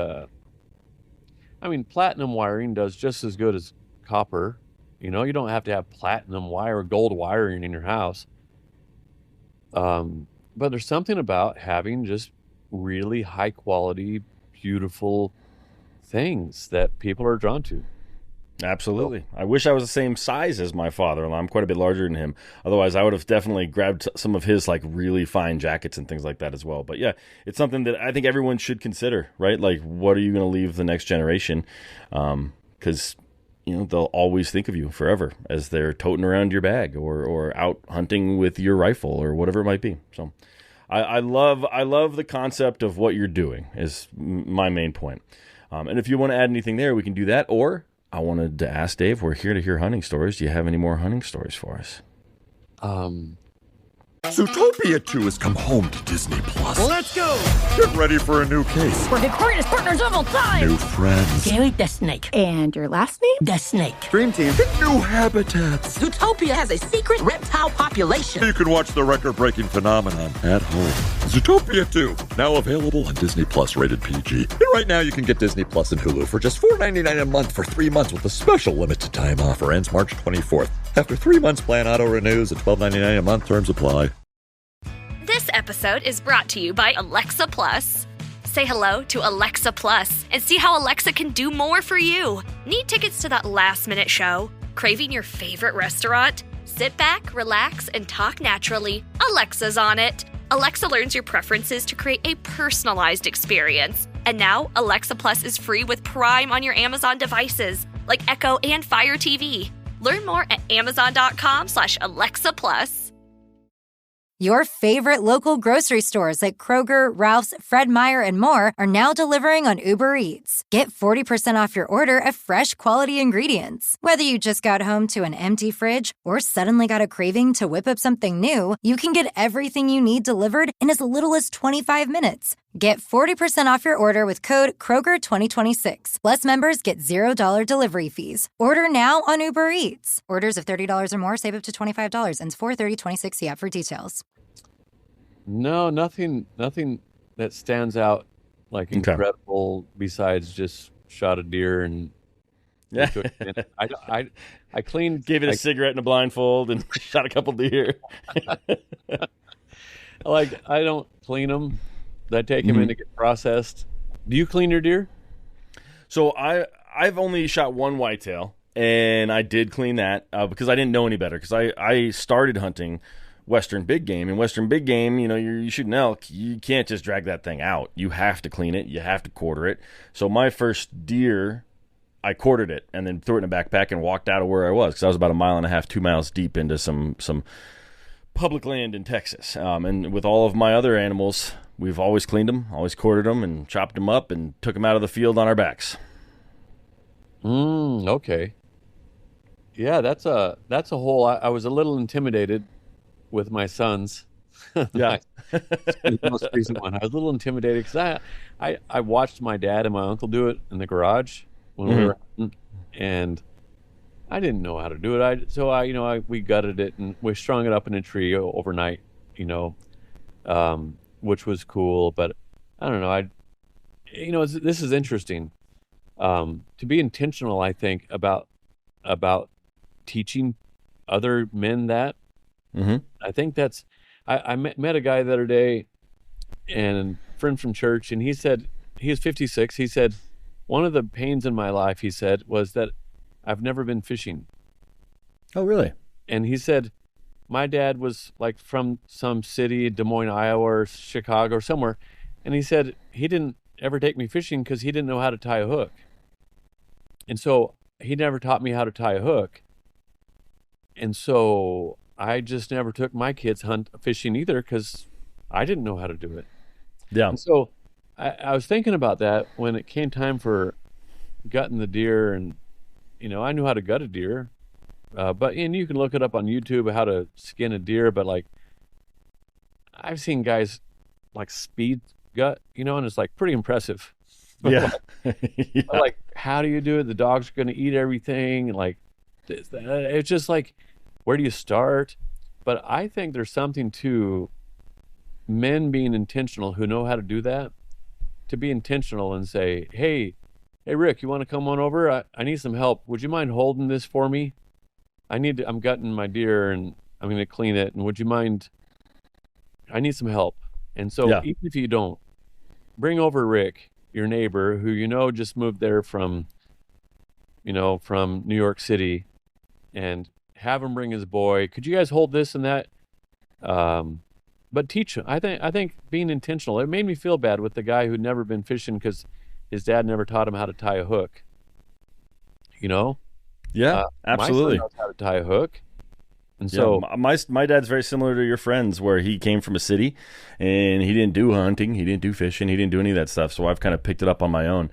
platinum wiring does just as good as copper. You know, you don't have to have platinum wire or gold wiring in your house. But there's something about having just really high quality, beautiful things that people are drawn to. Absolutely. I wish I was the same size as my father-in-law. I'm quite a bit larger than him. Otherwise, I would have definitely grabbed some of his like really fine jackets and things like that as well. But yeah, it's something that I think everyone should consider, right? Like, what are you going to leave the next generation? Because they'll always think of you forever as they're toting around your bag or out hunting with your rifle or whatever it might be. So I love the concept of what you're doing is my main point. And if you want to add anything there, we can do that. Or I wanted to ask Dave, we're here to hear hunting stories. Do you have any more hunting stories for us? Zootopia 2 has come home to Disney+. Let's go! Get ready for a new case. We're the greatest partners of all time! New friends. Gary the Snake. And your last name? The Snake. Dream Team. Get new habitats. Zootopia has a secret reptile population. You can watch the record-breaking phenomenon at home. Zootopia 2, now available on Disney+, rated PG. And right now you can get Disney Plus and Hulu for just $4.99 a month for 3 months with a special limited time offer. Ends March 24th. After 3 months, plan auto-renews at $12.99 a month. Terms apply. This episode is brought to you by Alexa Plus. Say hello to Alexa Plus and see how Alexa can do more for you. Need tickets to that last-minute show? Craving your favorite restaurant? Sit back, relax, and talk naturally. Alexa's on it. Alexa learns your preferences to create a personalized experience. And now, Alexa Plus is free with Prime on your Amazon devices, like Echo and Fire TV. Learn more at amazon.com/Alexa Plus. Your favorite local grocery stores like Kroger, Ralph's, Fred Meyer, and more are now delivering on Uber Eats. Get 40% off your order of fresh, quality ingredients. Whether you just got home to an empty fridge or suddenly got a craving to whip up something new, you can get everything you need delivered in as little as 25 minutes. Get 40% off your order with code Kroger2026. Plus, members get $0 delivery fees. Order now on Uber Eats. Orders of $30 or more save up to $25. Ends 4/30/26. See app for details. No, nothing that stands out like incredible besides just shot a deer and yeah. I cleaned, gave it a cigarette and a blindfold and shot a couple deer. I don't clean them. I take them in to get processed. Do you clean your deer? So I've only shot one whitetail, and I did clean that because I didn't know any better. Because I started hunting Western big game, and Western big game, you shoot an elk, you can't just drag that thing out. You have to clean it. You have to quarter it. So my first deer, I quartered it and then threw it in a backpack and walked out of where I was because I was about 1.5 miles, 2 miles deep into some public land in Texas. And with all of my other animals, we've always cleaned them, always quartered them, and chopped them up and took them out of the field on our backs. Okay. Yeah, that's a whole. I was a little intimidated with my sons. Yeah, the most recent one. I was a little intimidated because I watched my dad and my uncle do it in the garage when we were hunting, and I didn't know how to do it. We gutted it and we strung it up in a tree overnight. Which was cool, but I don't know. This is interesting. To be intentional, I think about teaching other men that. I think that's. I met a guy the other day, and a friend from church, and he said he was 56. He said one of the pains in my life, he said, was that I've never been fishing. Oh, really? And he said, my dad was like from some city, Des Moines, Iowa, or Chicago, or somewhere. And he said he didn't ever take me fishing because he didn't know how to tie a hook. And so he never taught me how to tie a hook. And so I just never took my kids fishing either because I didn't know how to do it. Yeah. And so I was thinking about that when it came time for gutting the deer, and I knew how to gut a deer, and you can look it up on YouTube how to skin a deer. But like, I've seen guys like speed gut, and it's like pretty impressive. Yeah. Yeah. Like, how do you do it? The dogs are going to eat everything. Like, it's just like, where do you start? But I think there's something to men being intentional who know how to do that, to be intentional and say, hey, Rick, you want to come on over? I need some help. Would you mind holding this for me? I'm gutting my deer and I'm going to clean it. And would you mind? I need some help. And so even if you don't, bring over Rick, your neighbor, who just moved there from New York City, and have him bring his boy. Could you guys hold this and that? But teach him. I think being intentional. It made me feel bad with the guy who'd never been fishing because his dad never taught him how to tie a hook. Yeah, absolutely. My son knows how to tie a hook. And so so my dad's very similar to your friends, where he came from a city and he didn't do hunting, he didn't do fishing, he didn't do any of that stuff. So I've kind of picked it up on my own.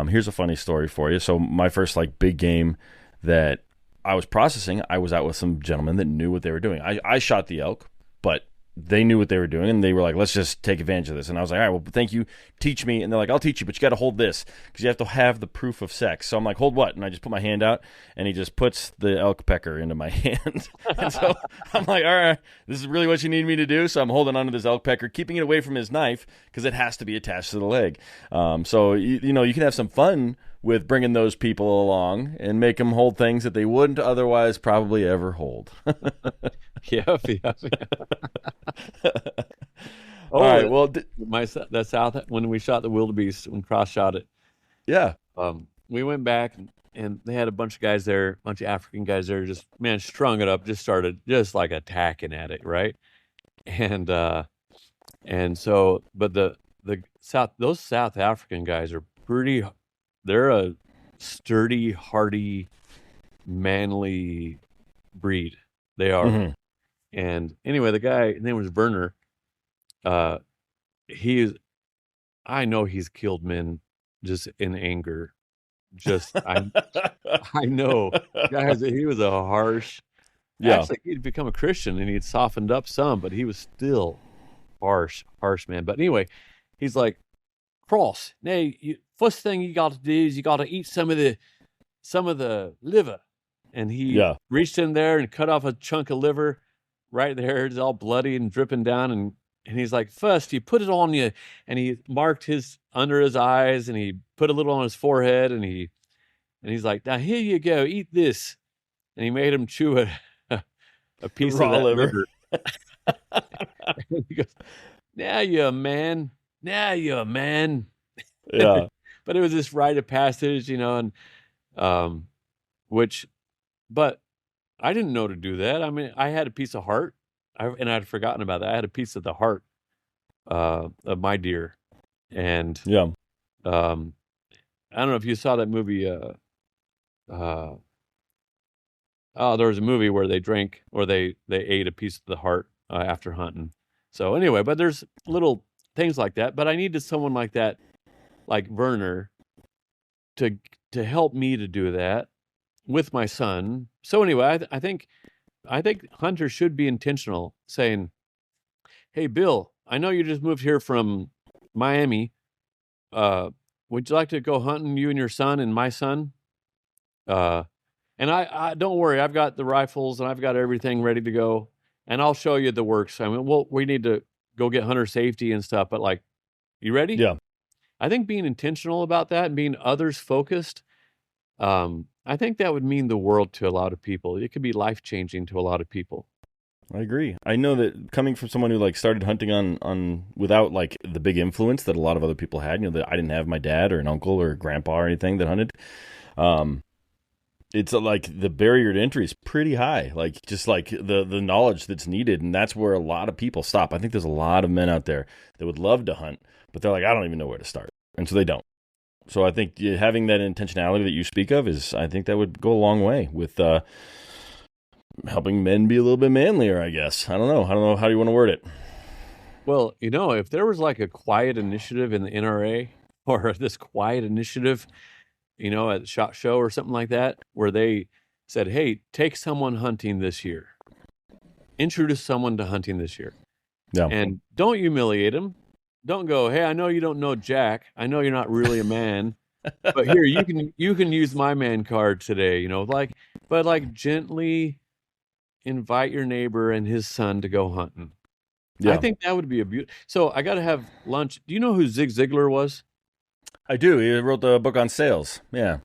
Here's a funny story for you. So my first big game that I was processing, I was out with some gentlemen that knew what they were doing. I shot the elk, but they knew what they were doing, and they were like, let's just take advantage of this. And I was like, all right, well, thank you. Teach me. And they're like, I'll teach you, but you got to hold this because you have to have the proof of sex. So I'm like, hold what? And I just put my hand out, and he just puts the elk pecker into my hand. And so I'm like, all right, this is really what you need me to do. So I'm holding onto this elk pecker, keeping it away from his knife because it has to be attached to the leg. So, you can have some fun with bringing those people along and make them hold things that they wouldn't otherwise probably ever hold. Yeah. All right. Well, the South, when we shot the wildebeest, when Cross shot it. Yeah. We went back and they had a bunch of guys there, a bunch of African guys there, just strung it up, just started just like attacking at it, right? And so, but those South African guys are they're a sturdy, hardy, manly breed. They are. Mm-hmm. And anyway, the guy, his name was Werner. I know he's killed men just in anger. I know. Guys, he was a harsh. Yeah. Actually, he'd become a Christian and he'd softened up some, but he was still harsh man. But anyway, he's like, Cross, now, first thing you got to do is you got to eat some of the liver. And he reached in there and cut off a chunk of liver right there. It's all bloody and dripping down. And he's like, first you put it on you. And he marked under his eyes, and he put a little on his forehead, and he's like, now here you go, eat this. And he made him chew a piece of that liver. He goes, now you're a man. Now you're a man. Yeah. But it was this rite of passage, and but I didn't know to do that. I mean, I had a piece of heart, and I'd forgotten about that. I had a piece of the heart of my deer, and I don't know if you saw that movie. There was a movie where they drank or they ate a piece of the heart after hunting. So anyway, but there's little things like that. But I needed someone like that, like Werner, to help me to do that with my son. So anyway, I think hunters should be intentional, saying, hey, Bill, I know you just moved here from Miami. Would you like to go hunting, you and your son and my son? And I don't worry, I've got the rifles and I've got everything ready to go, and I'll show you the works. I mean, we need to go get hunter safety and stuff, but like, you ready? Yeah. I think being intentional about that and being others focused, I think that would mean the world to a lot of people. It could be life-changing to a lot of people. I agree. I know that coming from someone who started hunting on without the big influence that a lot of other people had, that I didn't have my dad or an uncle or a grandpa or anything that hunted. It's the barrier to entry is pretty high, the knowledge that's needed. And that's where a lot of people stop. I think there's a lot of men out there that would love to hunt, but they're like, I don't even know where to start. And so they don't. So I think having that intentionality that you speak of I think that would go a long way with helping men be a little bit manlier, I guess. I don't know. How do you want to word it? Well, if there was a quiet initiative in the NRA or this quiet initiative at a SHOT Show or something like that, where they said, hey, take someone hunting this year. Introduce someone to hunting this year. Yeah. And don't humiliate them. Don't go, hey, I know you don't know Jack. I know you're not really a man, but here you can use my man card today, but gently invite your neighbor and his son to go hunting. Yeah. I think that would be a beautiful. So I got to have lunch. Do you know who Zig Ziglar was? I do. He wrote the book on sales. Yeah.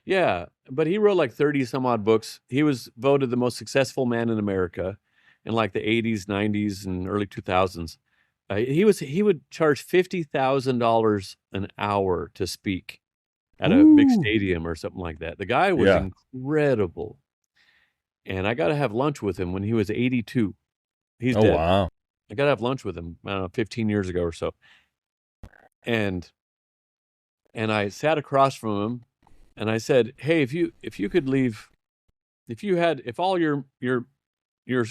Yeah, but he wrote like 30 some odd books. He was voted the most successful man in America in like the 80s, 90s, and early 2000s. He would charge $50,000 an hour to speak at a big stadium or something like that. The guy was incredible. And I got to have lunch with him when he was 82. He's dead. Wow. I got to have lunch with him, I don't know, 15 years ago or so. And I sat across from him and I said, hey, if you could leave, if all your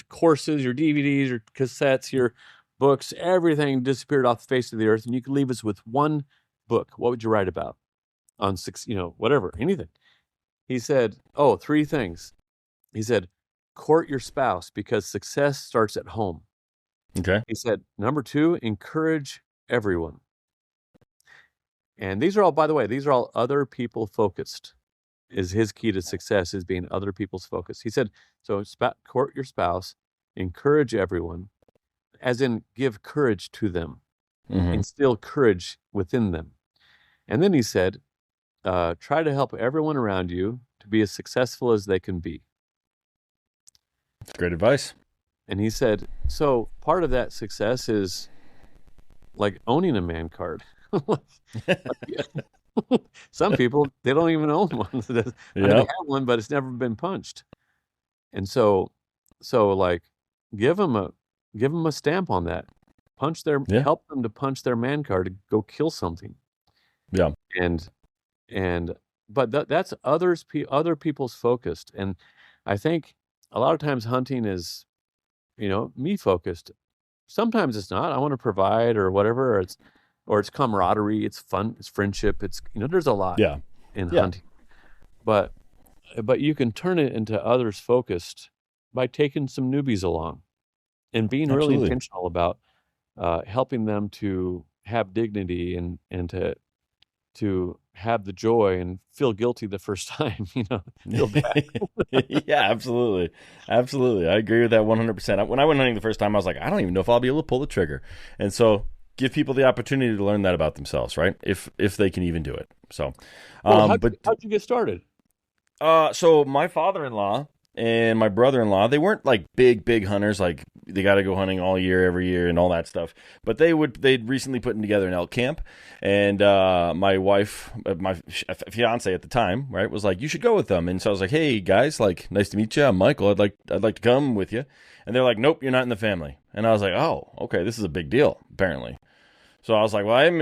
courses, your DVDs, your cassettes, your books, everything disappeared off the face of the earth, and you could leave us with one book, what would you write about? On whatever, anything. He said, 3 things. He said, court your spouse because success starts at home. Okay. He said, number 2, encourage everyone. And these are all, by the way, other people focused. Is his key to success is being other people's focus. He said, so court your spouse, encourage everyone, as in give courage to them, instill courage within them. And then he said, try to help everyone around you to be as successful as they can be. That's great advice. And he said, so part of that success is like owning a man card. Some people, they don't even own one. They have one, but it's never been punched. And so like give them a stamp on that. Help them to punch their man card to go kill something. Yeah. But that's other people's focused. And I think a lot of times hunting is, me focused. Sometimes it's not. I want to provide or whatever, or it's camaraderie, it's fun, it's friendship, it's there's a lot in hunting. But you can turn it into others focused by taking some newbies along and being really intentional about helping them to have dignity and to have the joy and feel guilty the first time, feel bad. Yeah, absolutely. Absolutely. I agree with that 100%. When I went hunting the first time, I was like, I don't even know if I'll be able to pull the trigger. And so give people the opportunity to learn that about themselves, right? If they can even do it. So, how'd you get started? So my father-in-law and my brother-in-law, they weren't like big hunters, like they got to go hunting all year, every year and all that stuff. But they'd recently put together an elk camp. And my wife, my fiance at the time, right, was like, you should go with them. And so I was like, hey guys, like, nice to meet you. I'm Michael. I'd like to come with you. And they're like, nope, you're not in the family. And I was like, oh, okay, this is a big deal, apparently. So I was like, well, I'm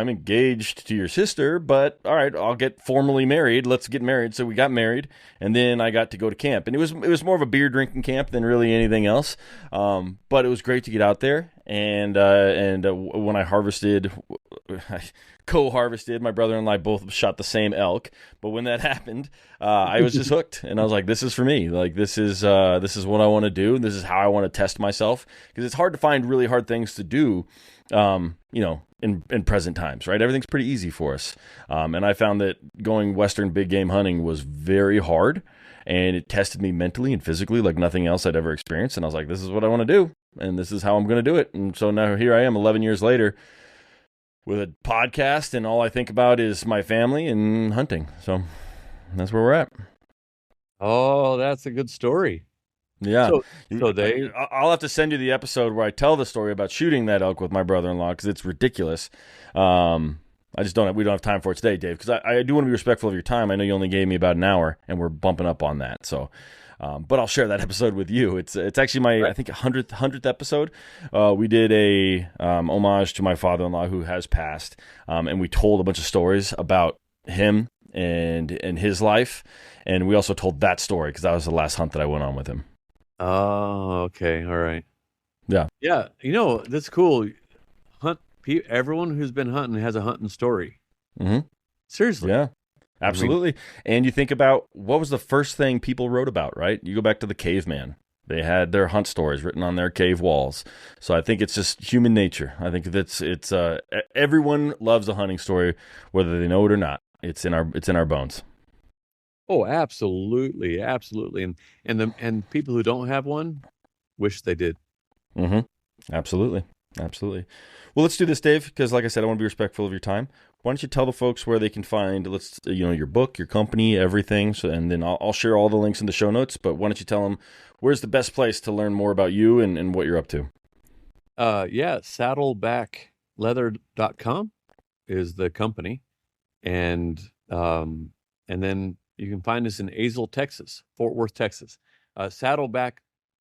engaged to your sister, but all right, I'll get formally married. Let's get married. So we got married, and then I got to go to camp, and it was more of a beer drinking camp than really anything else. But it was great to get out there, and when I harvested, I co-harvested. My brother and I both shot the same elk, but when that happened, I was just hooked, and I was like, this is for me. Like this is what I want to do. This is how I want to test myself, because it's hard to find really hard things to do. In present times, right? Everything's pretty easy for us. And I found that going Western big game hunting was very hard, and it tested me mentally and physically like nothing else I'd ever experienced. And I was like, this is what I want to do, and this is how I'm going to do it. And so now here I am 11 years later with a podcast, and all I think about is my family and hunting. So that's where we're at. Oh, that's a good story. Yeah. So I'll have to send you the episode where I tell the story about shooting that elk with my brother-in-law, because it's ridiculous. We don't have time for it today, Dave, because I do want to be respectful of your time. I know you only gave me about an hour, and we're bumping up on that. So, but I'll share that episode with you. It's actually my, I think, 100th episode. We did a homage to my father-in-law who has passed, and we told a bunch of stories about him and his life, and we also told that story because that was the last hunt that I went on with him. Oh, okay. All right. Yeah. Yeah. That's cool. Everyone who's been hunting has a hunting story. Mm-hmm. Seriously. Yeah. Absolutely. And you think about what was the first thing people wrote about, right? You go back to the caveman. They had their hunt stories written on their cave walls. So I think it's just human nature. I think it's everyone loves a hunting story, whether they know it or not. It's in our bones. Oh, absolutely, absolutely. And people who don't have one wish they did. Mm-hmm. Absolutely. Well, let's do this, Dave, because like I said, I want to be respectful of your time. Why don't you tell the folks where they can find, your book, your company, everything. So, and then I'll share all the links in the show notes. But why don't you tell them where's the best place to learn more about you and what you're up to? Saddlebackleather.com is the company, and then you can find us in Azle, Texas, Fort Worth, Texas. Saddleback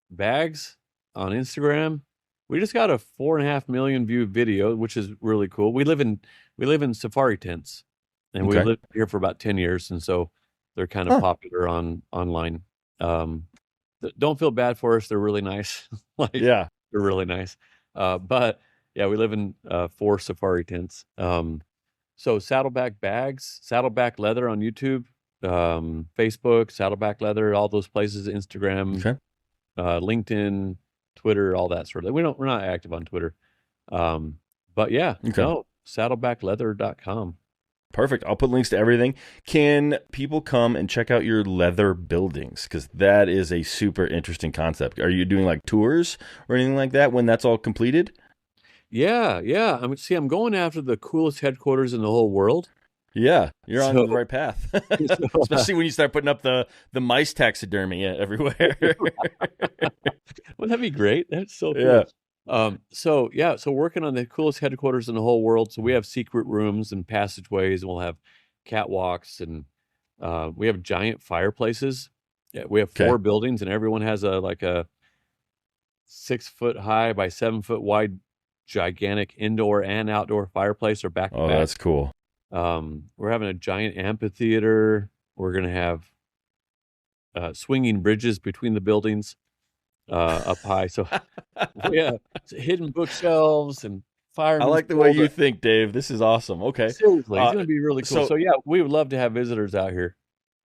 Bags on Instagram. We just got a 4.5 million view video, which is really cool. We live in safari tents, and we lived here for about 10 years, and so they're kind of popular online. Don't feel bad for us; they're really nice. They're really nice. But yeah, we live in 4 safari tents. So Saddleback Bags, Saddleback Leather on YouTube, Facebook, Saddleback Leather, all those places, Instagram, LinkedIn, Twitter, all that sort of thing. We're not active on Twitter. But yeah, saddlebackleather.com. Perfect. I'll put links to everything. Can people come and check out your leather buildings? Because that is a super interesting concept. Are you doing like tours or anything like that when that's all completed? Yeah. I'm going after the coolest headquarters in the whole world. Yeah, you're on the right path. Especially when you start putting up the mice taxidermy everywhere. Wouldn't that be great? That's so cool. Yeah. So working on the coolest headquarters in the whole world. So we have secret rooms and passageways, and we'll have catwalks, and we have giant fireplaces. Yeah, we have 4 buildings, and everyone has a 6 foot high by 7 foot wide, gigantic indoor and outdoor fireplace or back to back. Oh, that's cool. We're having a giant amphitheater. We're going to have swinging bridges between the buildings up high. So yeah, hidden bookshelves and fire. I like the way you think, Dave. This is awesome. Okay, seriously, it's going to be really cool. So yeah, we would love to have visitors out here.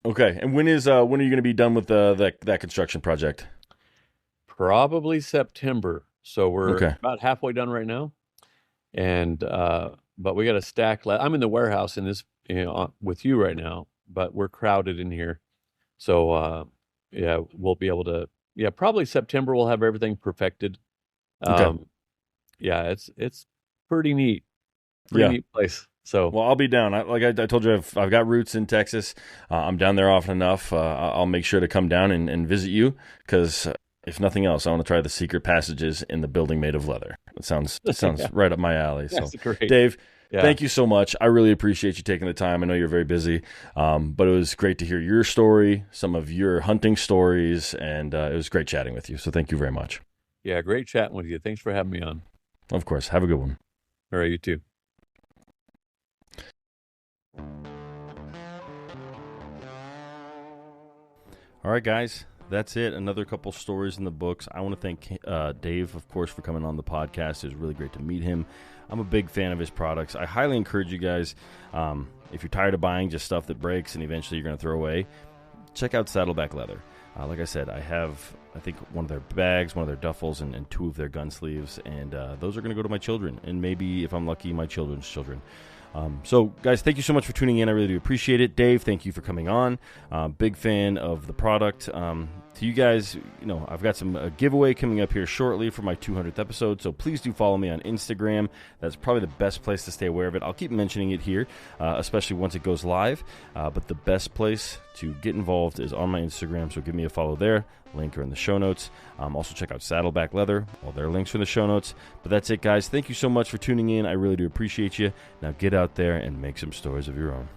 Okay, and when are you going to be done with that construction project? Probably September. So we're about halfway done right now, and but we got to stack. I'm in the warehouse in this, with you right now, but we're crowded in here. So yeah, we'll be able to. Yeah, probably September we'll have everything perfected. Yeah, it's pretty neat. Neat place. So well, I'll be down. Like I told you, I've got roots in Texas. I'm down there often enough. I'll make sure to come down and visit you because. If nothing else, I want to try the secret passages in the building made of leather. It sounds right up my alley. So, great. Dave, thank you so much. I really appreciate you taking the time. I know you're very busy, but it was great to hear your story, some of your hunting stories, and it was great chatting with you. So thank you very much. Yeah, great chatting with you. Thanks for having me on. Of course. Have a good one. All right, you too. All right, guys. That's it. Another couple stories in the books. I want to thank Dave, of course, for coming on the podcast. It was really great to meet him. I'm a big fan of his products. I highly encourage you guys, if you're tired of buying just stuff that breaks and eventually you're going to throw away, check out Saddleback Leather. Like I said, I have, I think, one of their bags, one of their duffels, and 2 of their gun sleeves, and those are going to go to my children, and maybe, if I'm lucky, my children's children. So, guys, thank you so much for tuning in. I really do appreciate it. Dave, thank you for coming on. Big fan of the product. To you guys, I've got some giveaway coming up here shortly for my 200th episode, so please do follow me on Instagram. That's probably the best place to stay aware of it. I'll keep mentioning it here, especially once it goes live, but the best place to get involved is on my Instagram, so give me a follow there. Link are in the show notes. Also check out Saddleback Leather. All their links are in the show notes. But that's it, guys. Thank you so much for tuning in. I really do appreciate you. Now get out there and make some stories of your own.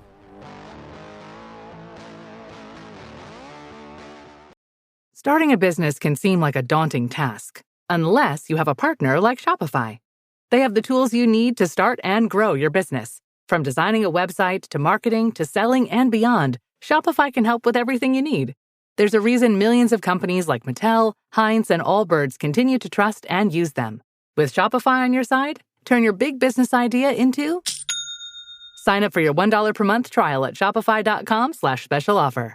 Starting a business can seem like a daunting task, unless you have a partner like Shopify. They have the tools you need to start and grow your business. From designing a website to marketing to selling and beyond, Shopify can help with everything you need. There's a reason millions of companies like Mattel, Heinz, and Allbirds continue to trust and use them. With Shopify on your side, turn your big business idea into Sign up for your $1 per month trial at shopify.com/special offer.